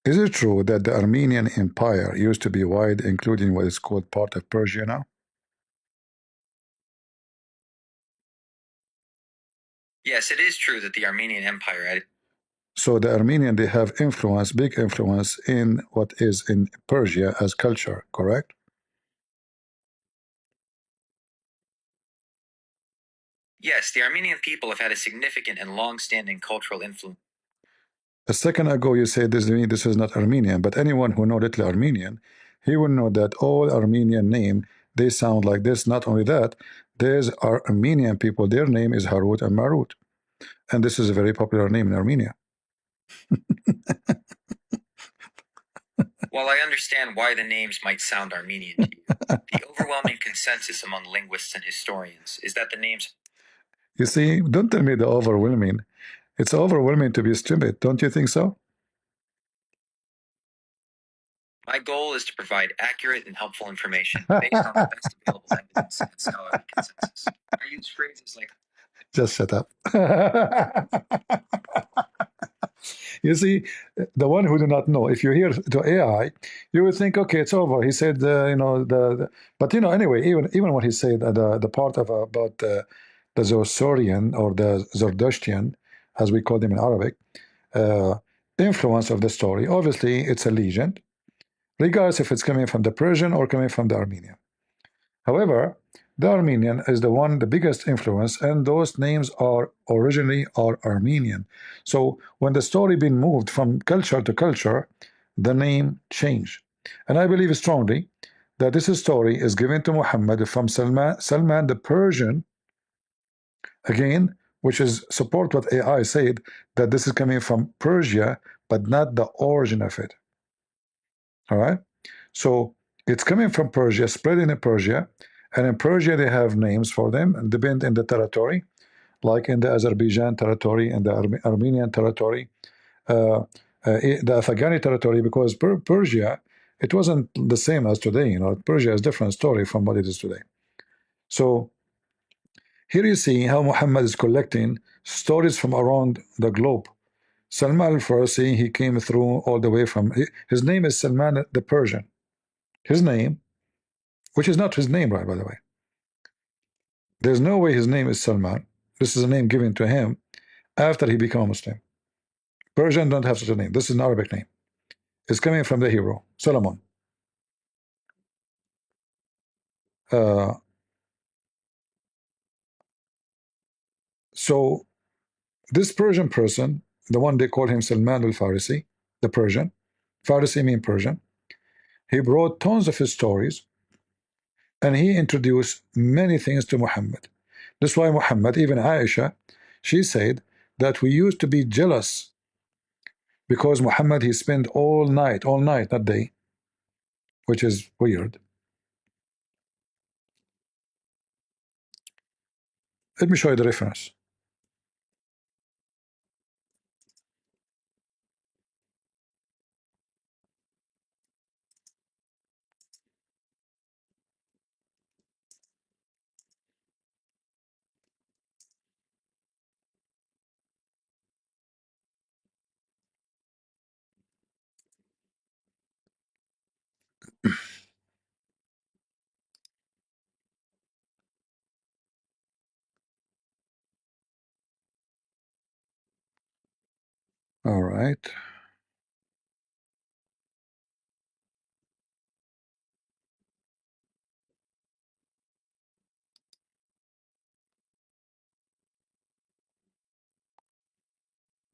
Is it true that the Armenian Empire used to be wide, including what is called part of Persia now? Yes, it is true that the Armenian Empire had. So the Armenian, they have influence, big influence in what is in Persia as culture, correct? Yes, the Armenian people have had a significant and long-standing cultural influence. A second ago you said this is not Armenian, but anyone who knows little Armenian, he will know that all Armenian name, they sound like this. Not only that, there's Armenian people, their name is Harut and Marut. And this is a very popular name in Armenia. While I understand why the names might sound Armenian to you, the overwhelming consensus among linguists and historians is that the names. You see, don't tell me the overwhelming. It's overwhelming to be stupid, don't you think so? My goal is to provide accurate and helpful information based on the best available evidence and scholarly consensus. I use phrases like. Just shut up. You see, the one who do not know, if you hear to AI, you would think, okay, it's over. He said, but anyway, even when he said the part of about the Zoroastrian or the Zoroastrian, as we call them in Arabic, uh, influence of the story, obviously it's a legend, regardless if it's coming from the Persian or coming from the Armenian. However, the Armenian is the biggest influence, and those names are originally Armenian. So when the story been moved from culture to culture, the name changed. And I believe strongly that this story is given to Muhammad from Salman the Persian, again, which is support what AI said, that this is coming from Persia, but not the origin of it. All right? So it's coming from Persia, spreading in Persia, and in Persia they have names for them, and depend in the territory, like in the Azerbaijan territory, in the Armenian territory, the Afghani territory, because Persia, it wasn't the same as today. Persia is a different story from what it is today. So here you see how Muhammad is collecting stories from around the globe. Salman al-Farsi, he came through all the way from, his name is Salman the Persian. His name, which is not his name, right, by the way. There's no way his name is Salman. This is a name given to him after he became a Muslim. Persian don't have such a name. This is an Arabic name. It's coming from the hero, Solomon. Uh, so this Persian person, the one they call him Salman al-Farisi, the Persian, Farisi mean Persian, he brought tons of his stories, and he introduced many things to Muhammad. That's why Muhammad, even Aisha, she said that we used to be jealous because Muhammad, he spent all night, not day, which is weird. Let me show you the reference. All right.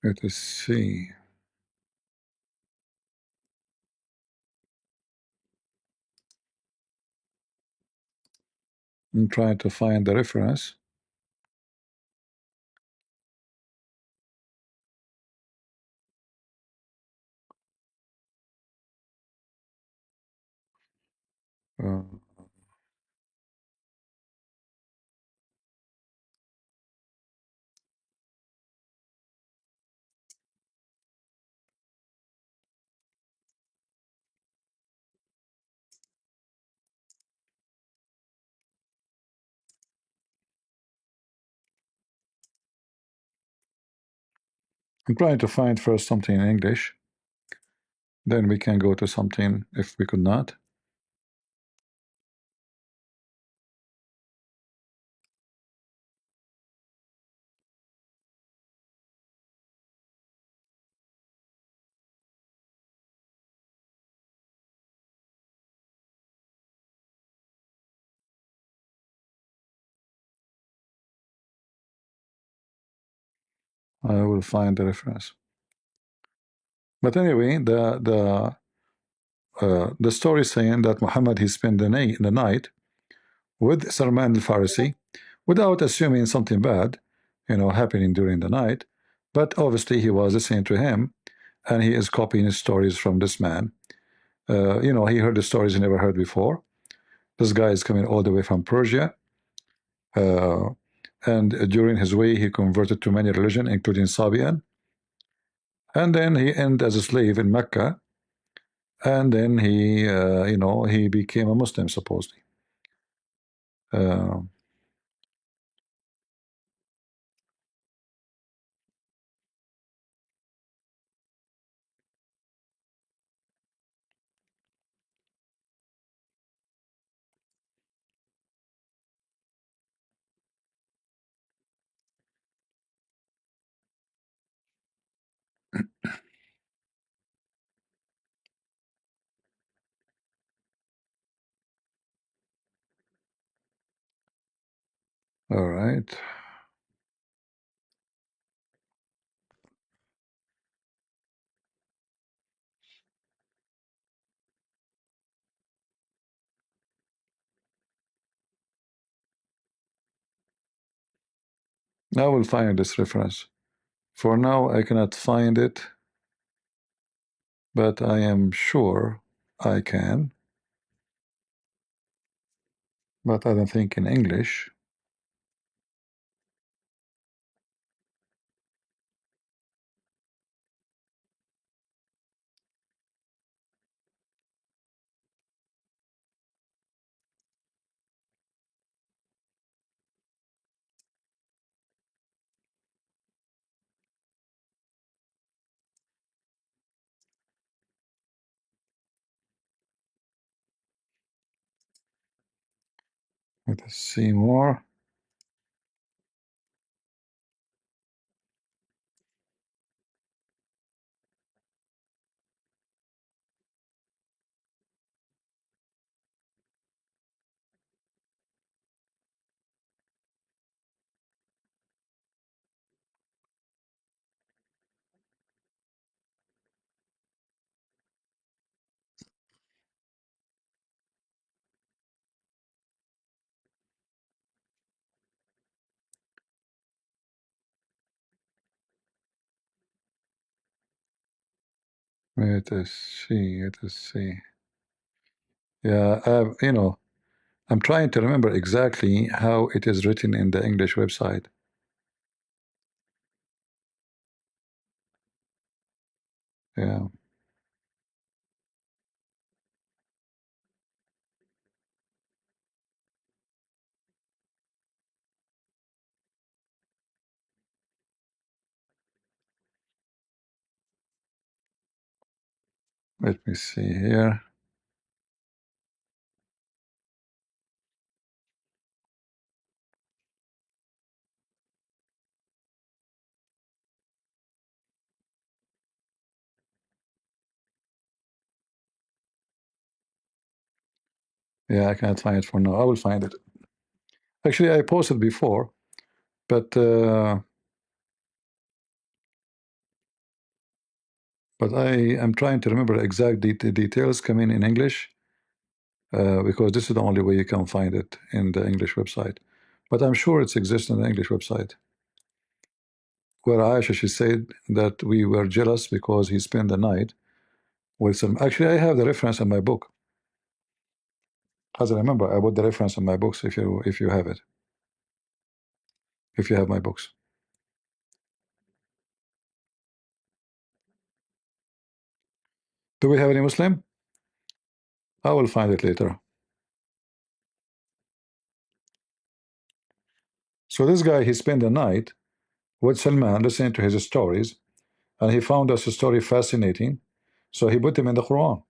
Let us see. I'm trying to find the reference. Uh, I'm trying to find first something in English. Then we can go to something if we could not. I will find the reference. But anyway, the story saying that Muhammad he spent the night with Salman al-Farisi without assuming something bad, happening during the night. But obviously he was listening to him, and he is copying stories from this man. He heard the stories he never heard before. This guy is coming all the way from Persia, and during his way he converted to many religions, including Sabian. And then he ended as a slave in Mecca, and then he became a Muslim supposedly. Uh, all right. I will find this reference. For now, I cannot find it, but I am sure I can. But I don't think in English. Let us see more. Let us see. Let us see. Yeah, I'm trying to remember exactly how it is written in the English website. Yeah. Let me see here. Yeah, I can't find it for now. I will find it. Actually, I posted before, but I am trying to remember exact details coming in English, because this is the only way you can find it in the English website. But I'm sure it exists on the English website, where Aisha, she said that we were jealous because he spent the night with some. Actually, I have the reference in my book. As I remember, I put the reference in my books. If you have it, if you have my books. Do we have any Muslim? I will find it later. So this guy, he spent the night with Salman listening to his stories, and he found us a story fascinating. So he put them in the Quran,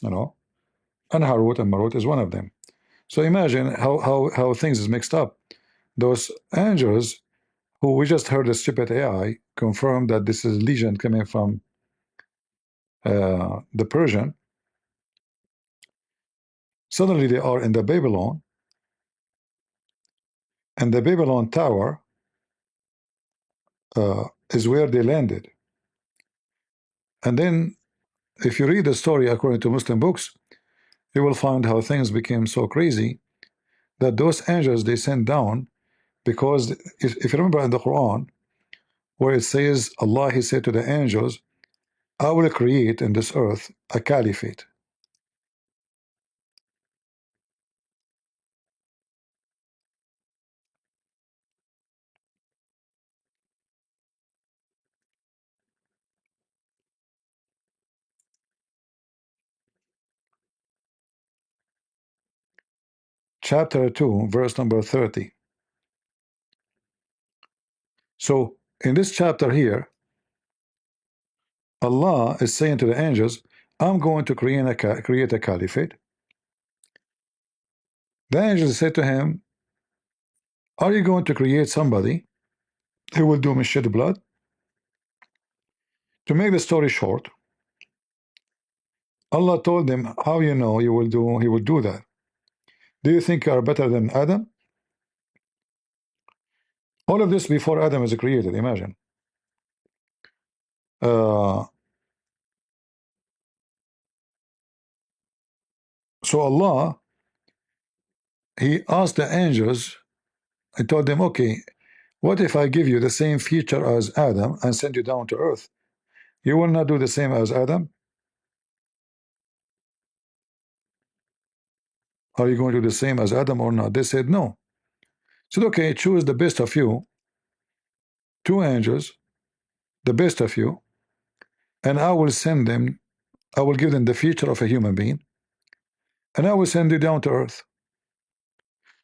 and Harut and Marut is one of them. So imagine how things is mixed up. Those angels who we just heard the stupid AI confirm that this is legend coming from the Persian. Suddenly they are in the Babylon, and the Babylon tower is where they landed. And then if you read the story according to Muslim books, you will find how things became so crazy that those angels they sent down, because if you remember in the Quran where it says Allah he said to the angels, I will create in this earth a caliphate. Chapter 2 verse number 30. So in this chapter here, Allah is saying to the angels, I'm going to create a caliphate. The angels said to him, are you going to create somebody who will do me shed blood? To make the story short, Allah told them, how you know he will do that? Do you think you are better than Adam? All of this before Adam is created, imagine. Uh, so Allah, he asked the angels, he told them, okay, what if I give you the same feature as Adam and send you down to earth? You will not do the same as Adam? Are you going to do the same as Adam or not? They said no. Said, okay, choose the best of you, two angels, the best of you, and I will send them, I will give them the feature of a human being, and I will send you down to earth.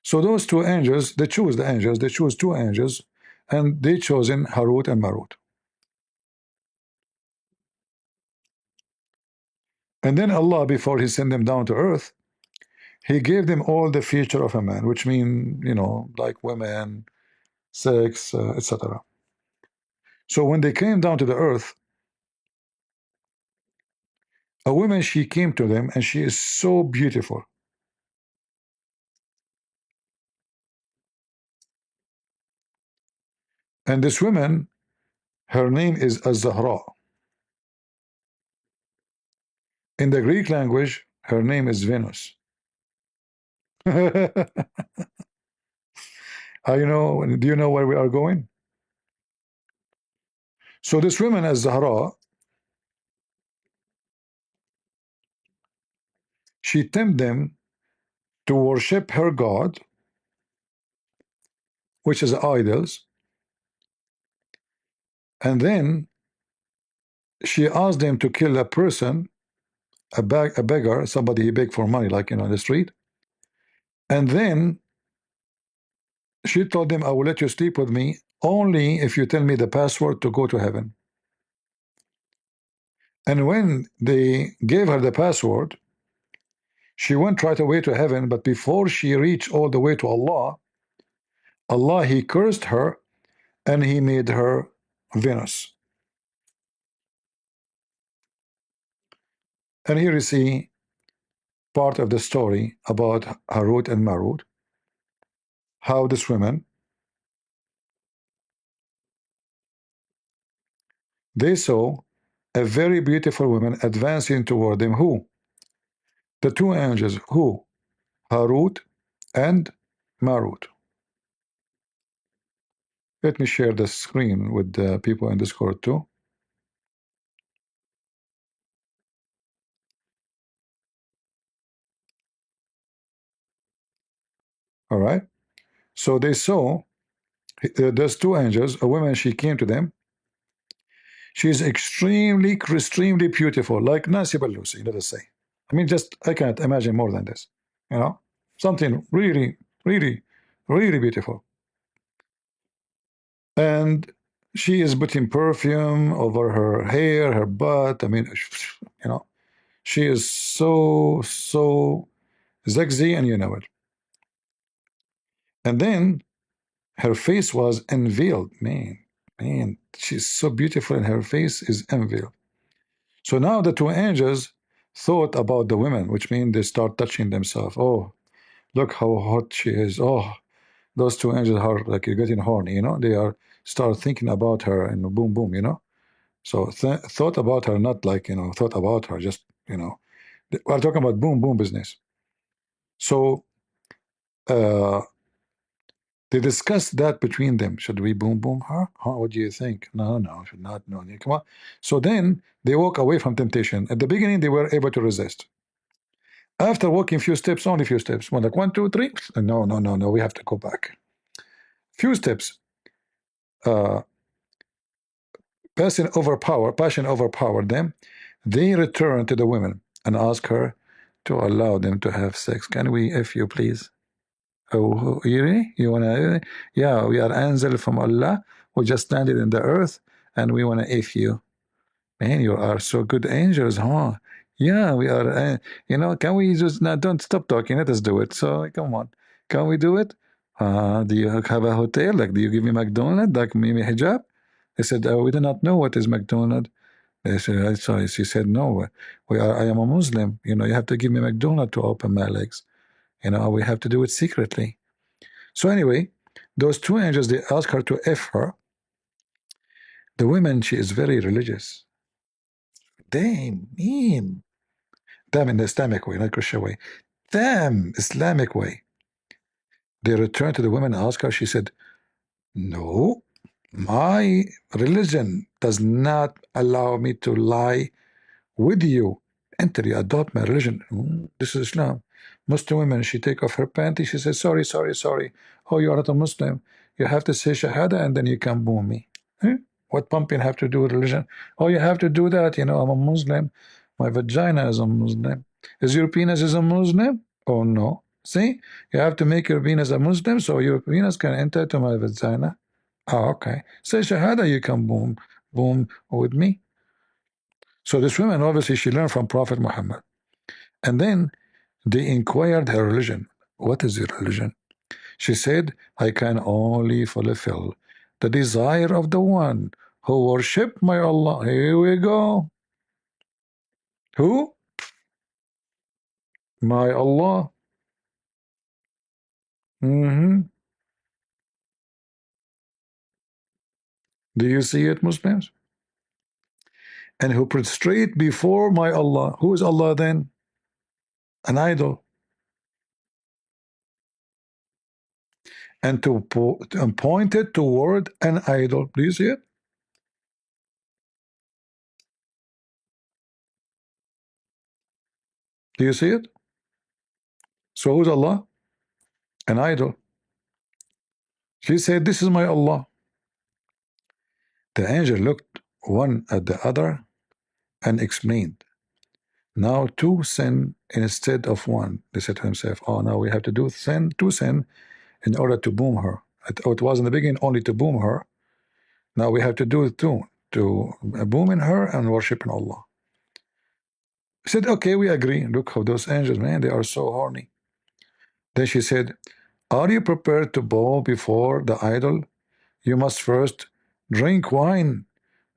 So those two angels, they choose the angels, they choose two angels, and they chosen Harut and Marut. And then Allah, before he sent them down to earth, he gave them all the feature of a man, which mean, you know, like women, sex, etc. So when they came down to the earth, a woman, she came to them and she is so beautiful. And this woman, her name is Az-Zahra. In the Greek language, her name is Venus. Do you know where we are going? So this woman, Az-Zahra, she tempted them to worship her god, which is idols, and then she asked them to kill a person, a beggar, somebody he begged for money, like, in the street. And then she told them, I will let you sleep with me only if you tell me the password to go to heaven. And when they gave her the password, she went right away to heaven. But before she reached all the way to Allah, Allah, he cursed her and he made her Venus. And here you see part of the story about Harut and Marut, how this woman, they saw a very beautiful woman advancing toward them. Who? The two angels. Who? Harut and Marut. Let me share the screen with the people in Discord too. All right. So they saw there's two angels. A woman, she came to them. She's extremely beautiful, like Nancy Pelosi, let us say. I mean, just I can't imagine more than this. You know, something really beautiful. And she is putting perfume over her hair, her butt. I mean, you know, she is so sexy, and you know it. And then her face was unveiled. Man, she's so beautiful, and her face is unveiled. So now the two angels thought about the women, which means they start touching themselves. Oh, look how hot she is. Oh, those two angels are like getting horny, you know. They are start thinking about her and boom, boom, you know. So thought about her, not like, you know, thought about her, just, you know, we're talking about boom, boom business. So they discussed that between them. Should we boom, boom her? Huh? What do you think? No, no, should not. No, come on. So then they walk away from temptation. At the beginning, they were able to resist. After walking few steps, only few steps, one like 1, 2, 3. No, no, no, no. We have to go back. Few steps. Passion overpowered them. They returned to the women and asked her to allow them to have sex. Can we, if you please? Oh, really? You wanna? Yeah, we are angel from Allah. We just landed in the earth, and we wanna if you. Man, you are so good angels, huh? Yeah, we are. You know, can we just now? Don't stop talking. Let us do it. So come on, can we do it? Do you have a hotel? Like, do you give me McDonald's? Like, maybe hijab? They said, we do not know what is McDonald's. They said, so she said, no, we are. I am a Muslim. You know, you have to give me McDonald's to open my legs. You know, we have to do it secretly. So anyway, those two angels, they ask her to F her. The woman, she is very religious. They mean them in the Islamic way, not Christian way. Them Islamic way. They returned to the woman and asked her. She said, no, my religion does not allow me to lie with you until you adopt my religion. This is Islam. Muslim women, she take off her panty. She says, sorry, sorry, sorry. Oh, you are not a Muslim. You have to say Shahada and then you can boom me. What pumping have to do with religion? Oh, you have to do that. You know, I'm a Muslim. My vagina is a Muslim. Is your penis is a Muslim? Oh, no. See, you have to make your penis a Muslim so your penis can enter to my vagina. Oh, okay. Say Shahada, you can boom, boom with me. So this woman, obviously, she learned from Prophet Muhammad. And then they inquired her religion. What is your religion? She said, I can only fulfill the desire of the one who worship my Allah. Here we go. Who? My Allah. Do you see it, Muslims? And who prostrate before my Allah. Who is Allah then? An idol. And to point it toward an idol. Do you see it? Do you see it? So who's Allah? An idol. She said, this is my Allah. The angel looked one at the other and explained, now two sin instead of one. They said to himself, oh, now we have to do two sin in order to boom her. It was in the beginning only to boom her. Now we have to do it two, to boom in her and worship in Allah. He said, okay, we agree. Look how those angels, man, they are so horny. Then she said, are you prepared to bow before the idol? You must first drink wine,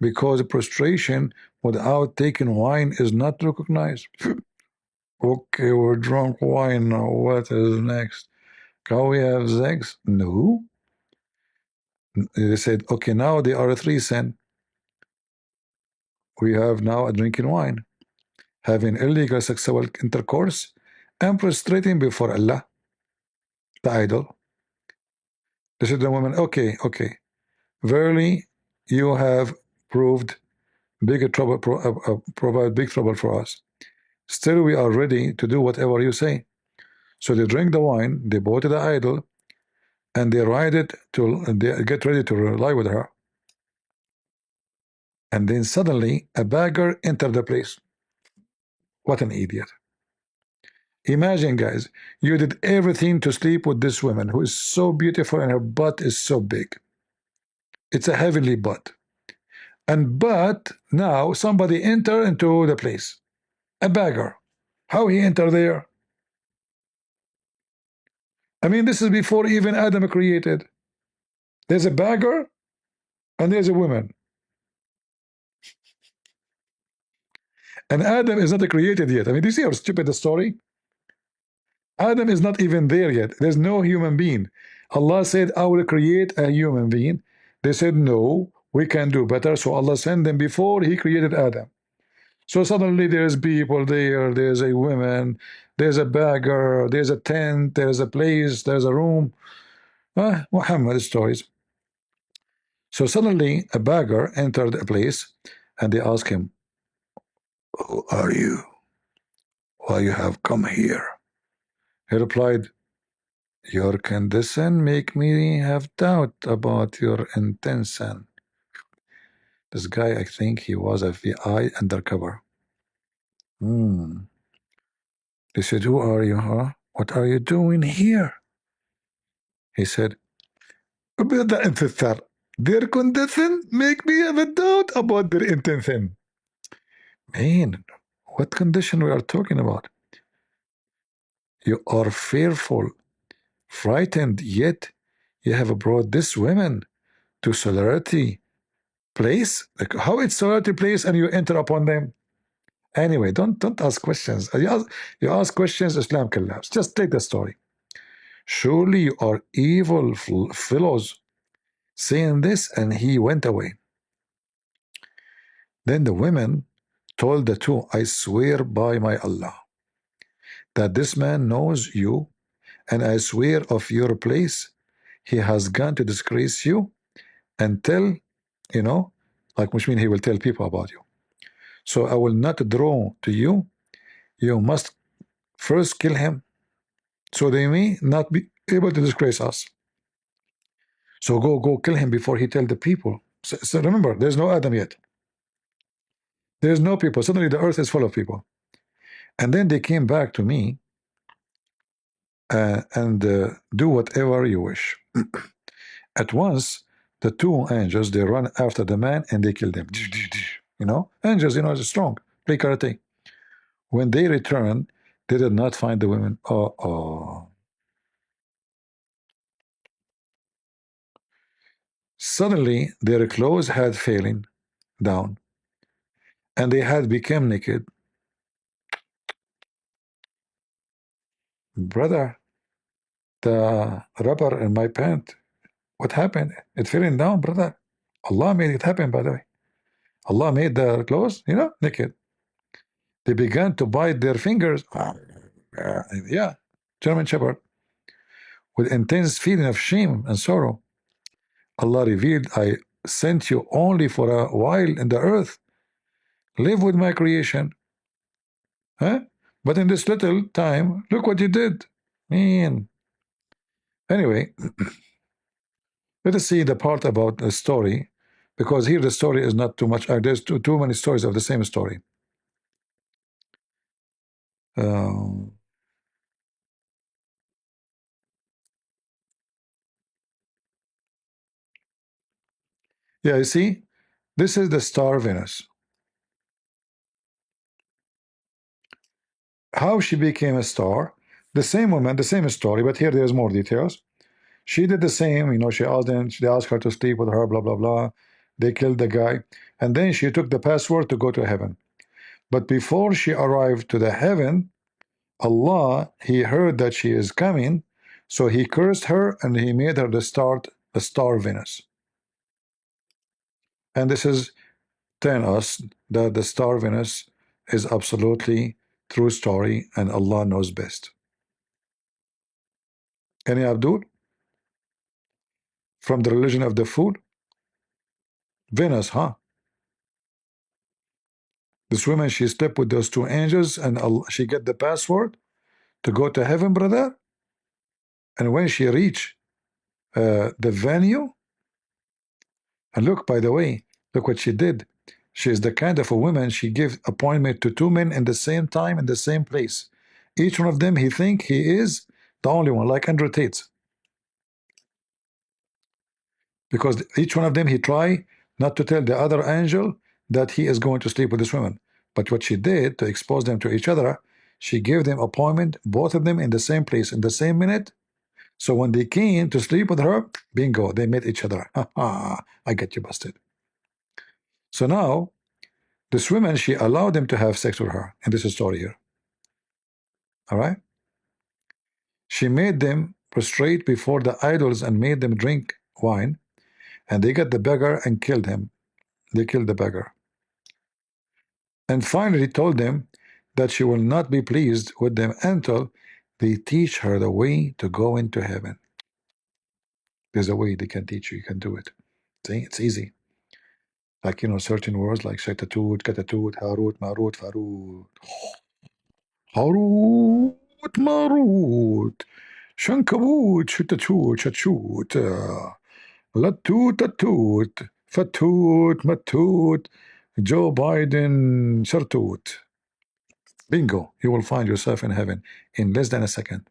because prostration without taking wine is not recognized. Okay, we're drunk wine now. What is next? Can we have sex? No. They said, okay, now there are three sin. We have now a drinking wine, having illegal sexual intercourse, and prostrating before Allah, the idol. They said to the woman, okay, okay, verily you have proved big trouble, provide big trouble for us. Still, we are ready to do whatever you say. So they drink the wine, they bow to the idol, and they they get ready to lie with her. And then suddenly a beggar entered the place. What an idiot. Imagine, guys, you did everything to sleep with this woman who is so beautiful and her butt is so big. It's a heavenly butt. But now somebody entered into the place. A beggar. How he entered there? I mean, this is before even Adam created. There's a beggar and there's a woman. And Adam is not created yet. I mean, do you see how stupid the story? Adam is not even there yet. There's no human being. Allah said, I will create a human being. They said, no, we can do better. So Allah sent them before He created Adam. So suddenly there's people there, there's a woman, there's a beggar, there's a tent, there's a place, there's a room. Muhammad stories. So suddenly a beggar entered a place and they asked him, who are you? Why you have come here? He replied, your condition make me have doubt about your intention. This guy, I think he was a FBI undercover. They said, who are you, huh? What are you doing here? He said, "بهذا انتظار. Their condition make me have a doubt about their intention." Man, what condition we are talking about? You are fearful, frightened, yet you have brought this women to solidarity place. Like how it's solidarity place and you enter upon them? Anyway, don't ask questions. You ask questions, Islam collapse. Just take the story. Surely you are evil fellows, saying this, and he went away. Then the women told the two, I swear by my Allah that this man knows you, and I swear of your place, he has gone to disgrace you and tell, like which means he will tell people about you. So I will not draw to you. You must first kill him, so they may not be able to disgrace us. So go kill him before he tell the people. So remember, there's no Adam yet. There's no people. Suddenly the earth is full of people. And then they came back to me and do whatever you wish. At once, the two angels, they run after the man and they kill them. Angels, are strong, play karate. When they return, they did not find the women. Suddenly, their clothes had fallen down and they had become naked. Brother, the rubber in my pant, what happened? It fell down, brother. Allah made it happen, by the way. Allah made the clothes, naked. They began to bite their fingers. Yeah, German Shepherd. With intense feeling of shame and sorrow, Allah revealed, I sent you only for a while in the earth. Live with my creation. But in this little time, look what you did. Man. Anyway, let us see the part about the story, because here the story is not too much. There's too many stories of the same story. Yeah, you see, this is the star Venus. How she became a star, the same woman, the same story, but here there's more details. She did the same, they asked her to sleep with her, blah, blah, blah. They killed the guy. And then she took the password to go to heaven. But before she arrived to the heaven, Allah, He heard that she is coming, so He cursed her and He made her the star Venus. And this is telling us that the star Venus is absolutely true story and Allah knows best. Any Abdul? From the religion of the food? Venus, huh? This woman, she slept with those two angels and she get the password to go to heaven, brother. And when she reached the venue, and look, by the way, look what she did. She is the kind of a woman, she gives appointment to two men in the same time, in the same place. Each one of them, he think he is the only one, like Andrew Tate. Because each one of them, he try not to tell the other angel that he is going to sleep with this woman. But what she did to expose them to each other, she gave them appointment, both of them in the same place, in the same minute. So when they came to sleep with her, bingo, they met each other. I get you busted. So now, this woman, she allowed them to have sex with her. And this is story here. All right? She made them prostrate before the idols and made them drink wine, and they got the beggar and killed him. They killed the beggar. And finally told them that she will not be pleased with them until they teach her the way to go into heaven. There's a way they can teach you. You can do it. See, it's easy. Like, you know, certain words like Shaitatut, Katatut, Harut, Marut, Farut. Harut, Marut. Shankabut, Shutatut, Shachut. Latut, Tatut. Fatut, Matut. Joe Biden, Shartut. Bingo, you will find yourself in heaven in less than a second.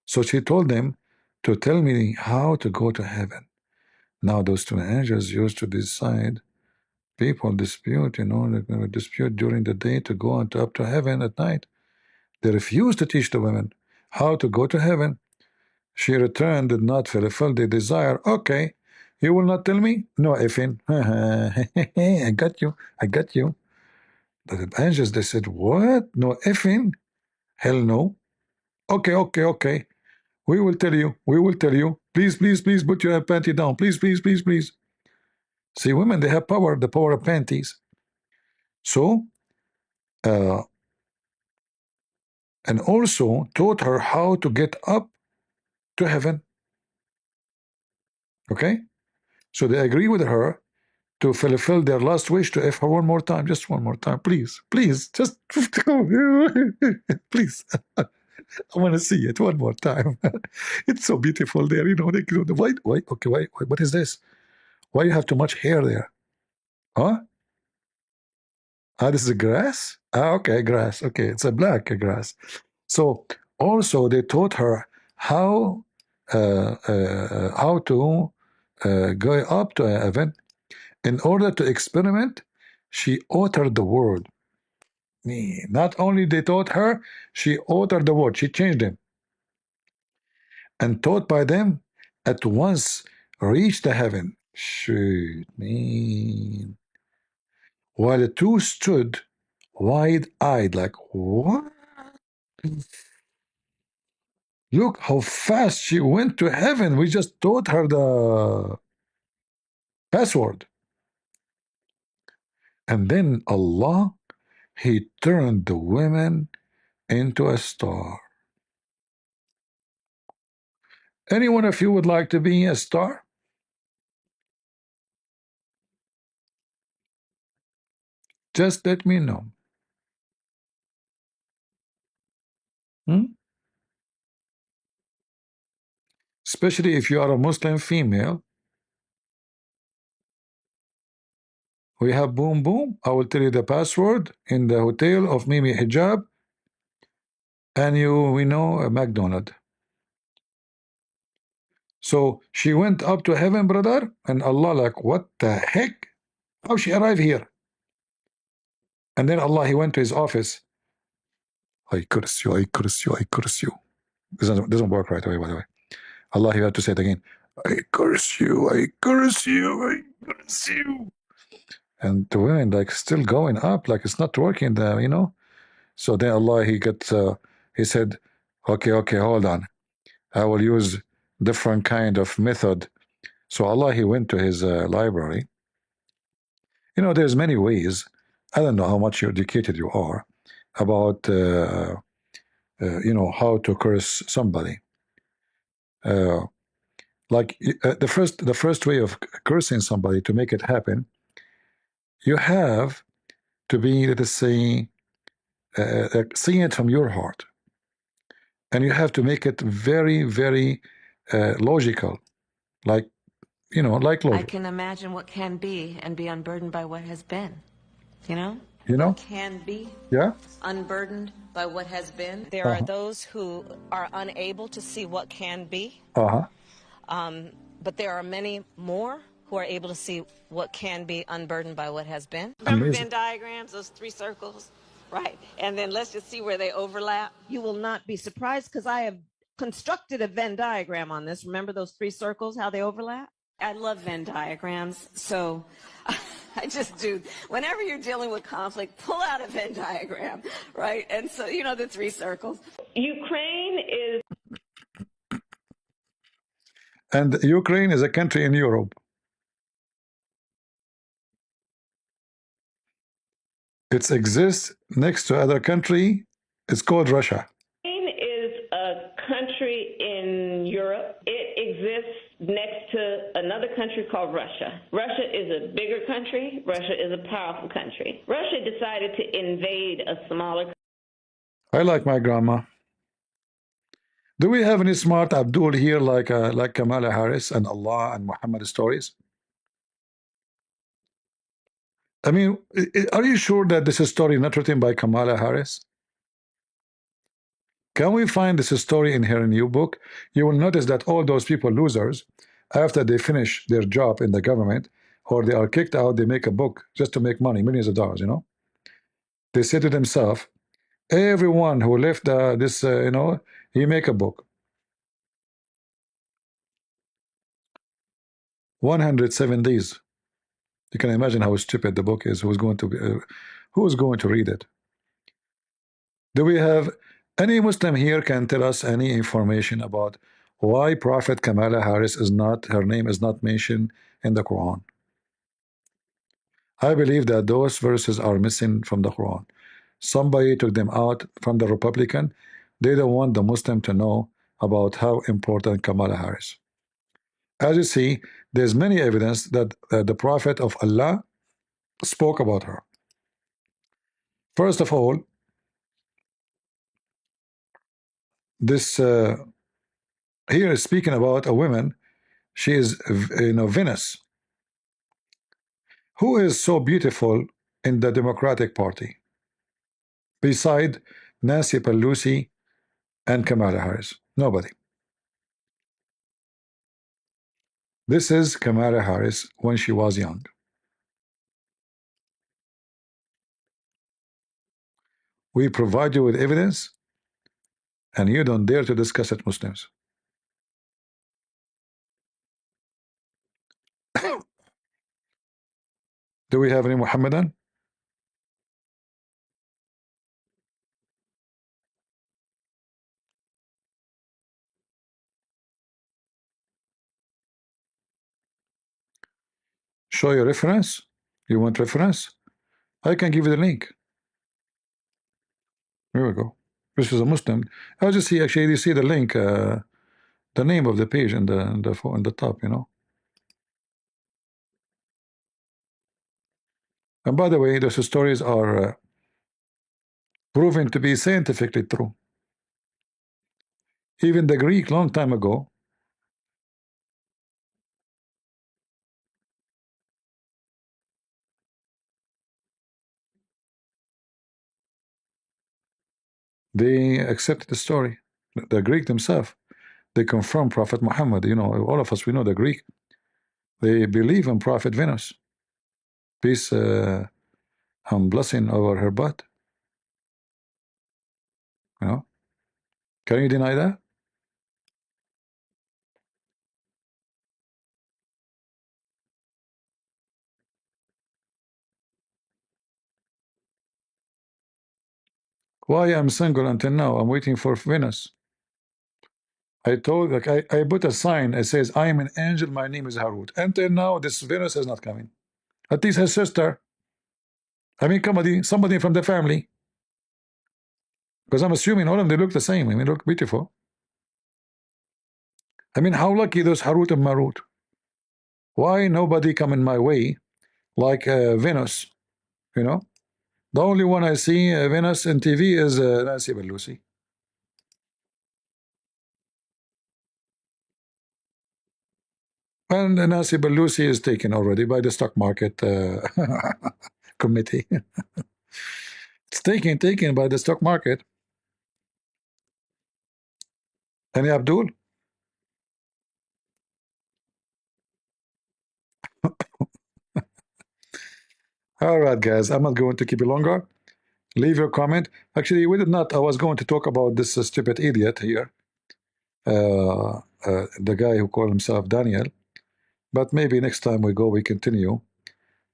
So she told them to tell me how to go to heaven. Now those two angels used to decide. People dispute, you know, they dispute during the day to go up to heaven at night. They refuse to teach the women how to go to heaven. She returned, did not fulfill the desire. Okay, you will not tell me? No effing. I got you. I got you. The angels, they said, what? No effing? Hell no. Okay, okay, okay. We will tell you. We will tell you. Please, please, please put your panty down. Please, please, please, please. See, women, they have power, the power of panties. So, and also taught her how to get up to heaven. Okay? So they agree with her to fulfill their last wish to F her one more time, just one more time, please, please, just please. I want to see it one more time. It's so beautiful there, you know. The white, okay, wait, what is this? Why you have too much hair there? Huh? Ah, this is grass? Ah, okay, grass. Okay, it's a black grass. So also they taught her how to go up to heaven. In order to experiment, she altered the word. Not only they taught her, she altered the word. She changed them. And taught by them, at once reached the heaven. Shoot, man. While the two stood wide-eyed, like, what? Look how fast she went to heaven. We just taught her the password. And then Allah, He turned the women into a star. Any one of you would like to be a star? Just let me know. Especially if you are a Muslim female. We have boom boom. I will tell you the password in the hotel of Mimi Hijab, and we know a McDonald. So she went up to heaven, brother, and Allah like, what the heck? How she arrived here? And then Allah, He went to His office. I curse you, I curse you, I curse you. This doesn't work right away, by the way. Allah, He had to say it again. I curse you, I curse you, I curse you. And the women like still going up, like it's not working there, you know. So then Allah, He said, okay, hold on. I will use different kind of method. So Allah, He went to His library. You know, there's many ways. I don't know how much educated you are about, you know, how to curse somebody. Like the first way of cursing somebody to make it happen, you have to be, let us say, seeing it from your heart, and you have to make it very, very logical, like, you know, like logic. I can imagine what can be and be unburdened by what has been. You know? You know? What can be Yeah. unburdened by what has been. There are those who are unable to see what can be. But there are many more who are able to see what can be unburdened by what has been. Remember Venn diagrams, those three circles? Right. And then let's just see where they overlap. You will not be surprised because I have constructed a Venn diagram on this. Remember those three circles, how they overlap? I love Venn diagrams, so I just do. Whenever you're dealing with conflict, pull out a Venn diagram, right? And so, you know, the three circles. Ukraine is... And Ukraine is a country in Europe. It exists next to other country. It's called Russia. Ukraine is a country in Europe. It exists next to another country called Russia. Russia is a bigger country. Russia is a powerful country. Russia decided to invade a smaller. I like my grandma. Do we have any smart Abdul here like Kamala Harris and Allah and Muhammad stories? I mean, are you sure that this is a story not written by Kamala Harris? Can we find this story in her new book? You will notice that all those people, losers, after they finish their job in the government or they are kicked out, they make a book just to make money, millions of dollars, you know? They say to themselves, everyone who left this, he make a book. 107 days. You can imagine how stupid the book is. Who's going to read it? Do we have any Muslim here can tell us any information about why Prophet Kamala Harris is not, her name is not mentioned in the Quran? I believe that those verses are missing from the Quran. Somebody took them out from the Republican. They don't want the Muslim to know about how important Kamala Harris. As you see, there's many evidence that the Prophet of Allah spoke about her. First of all, this here is speaking about a woman. She is, Venus. Who is so beautiful in the Democratic Party beside Nancy Pelosi and Kamala Harris? Nobody. This is Kamala Harris when she was young. We provide you with evidence, and you don't dare to discuss it, Muslims. Do we have any Muhammadan? Show your reference. You want reference? I can give you the link. Here we go. This is a Muslim. As you see, actually, you see the link, the name of the page in the top, you know. And by the way, those stories are proven to be scientifically true. Even the Greek, long time ago, they accepted the story. The Greek themselves, they confirm Prophet Muhammad. You know, all of us, we know the Greek. They believe in Prophet Venus. Peace and blessing over her butt. You know, can you deny that? Why I'm single until now? I'm waiting for Venus. I told, like, I put a sign. It says, I am an angel. My name is Harut. Until now, this Venus is not coming. At least her sister. I mean, somebody from the family. Because I'm assuming all of them, they look the same. I mean, they look beautiful. I mean, how lucky those Harut and Marut. Why nobody come in my way like Venus, you know? The only one I see Venus in TV is Nancy Pelosi. And Nancy Pelosi is taken already by the stock market committee. It's taken by the stock market. Any Abdul? All right, guys, I'm not going to keep you longer. Leave your comment. Actually, we did not. I was going to talk about this stupid idiot here, the guy who called himself Daniel. But maybe next time we continue,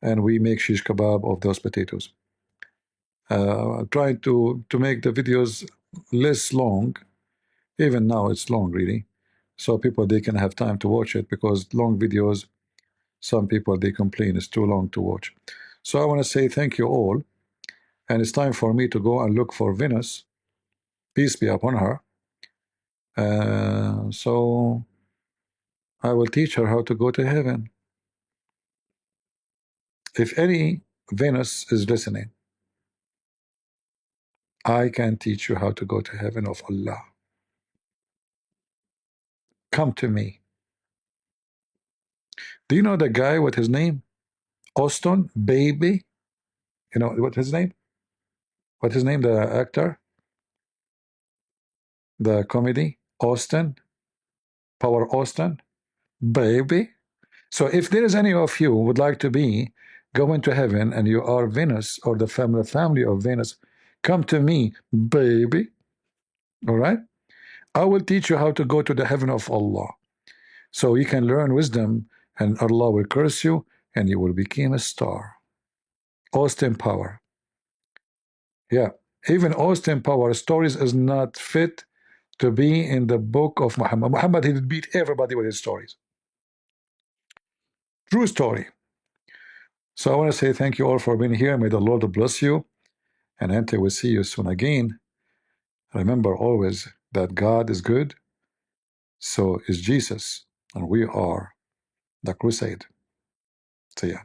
and we make shish kebab of those potatoes. Trying to make the videos less long. Even now, it's long, really. so people they can have time to watch it, because long videos, some people they complain it's too long to watch. So I want to say thank you all, and it's time for me to go and look for Venus, peace be upon her. So I will teach her how to go to heaven. If any Venus is listening, I can teach you how to go to heaven of Allah. Come to me. Do you know the guy with his name? Austin, baby. You know what his name? What his name? The actor? The comedy? Austin? Power Austin? Baby. So if there is any of you who would like to be going to heaven and you are Venus or the family of Venus, come to me, baby. All right? I will teach you how to go to the heaven of Allah. So you can learn wisdom and Allah will curse you and you will become a star. Austin Power. Yeah. Even Austin Power stories is not fit to be in the book of Muhammad. Muhammad, he did beat everybody with his stories. True story. So I want to say thank you all for being here. May the Lord bless you. And until we see you soon again, remember always that God is good, so is Jesus, and we are the crusade. See ya.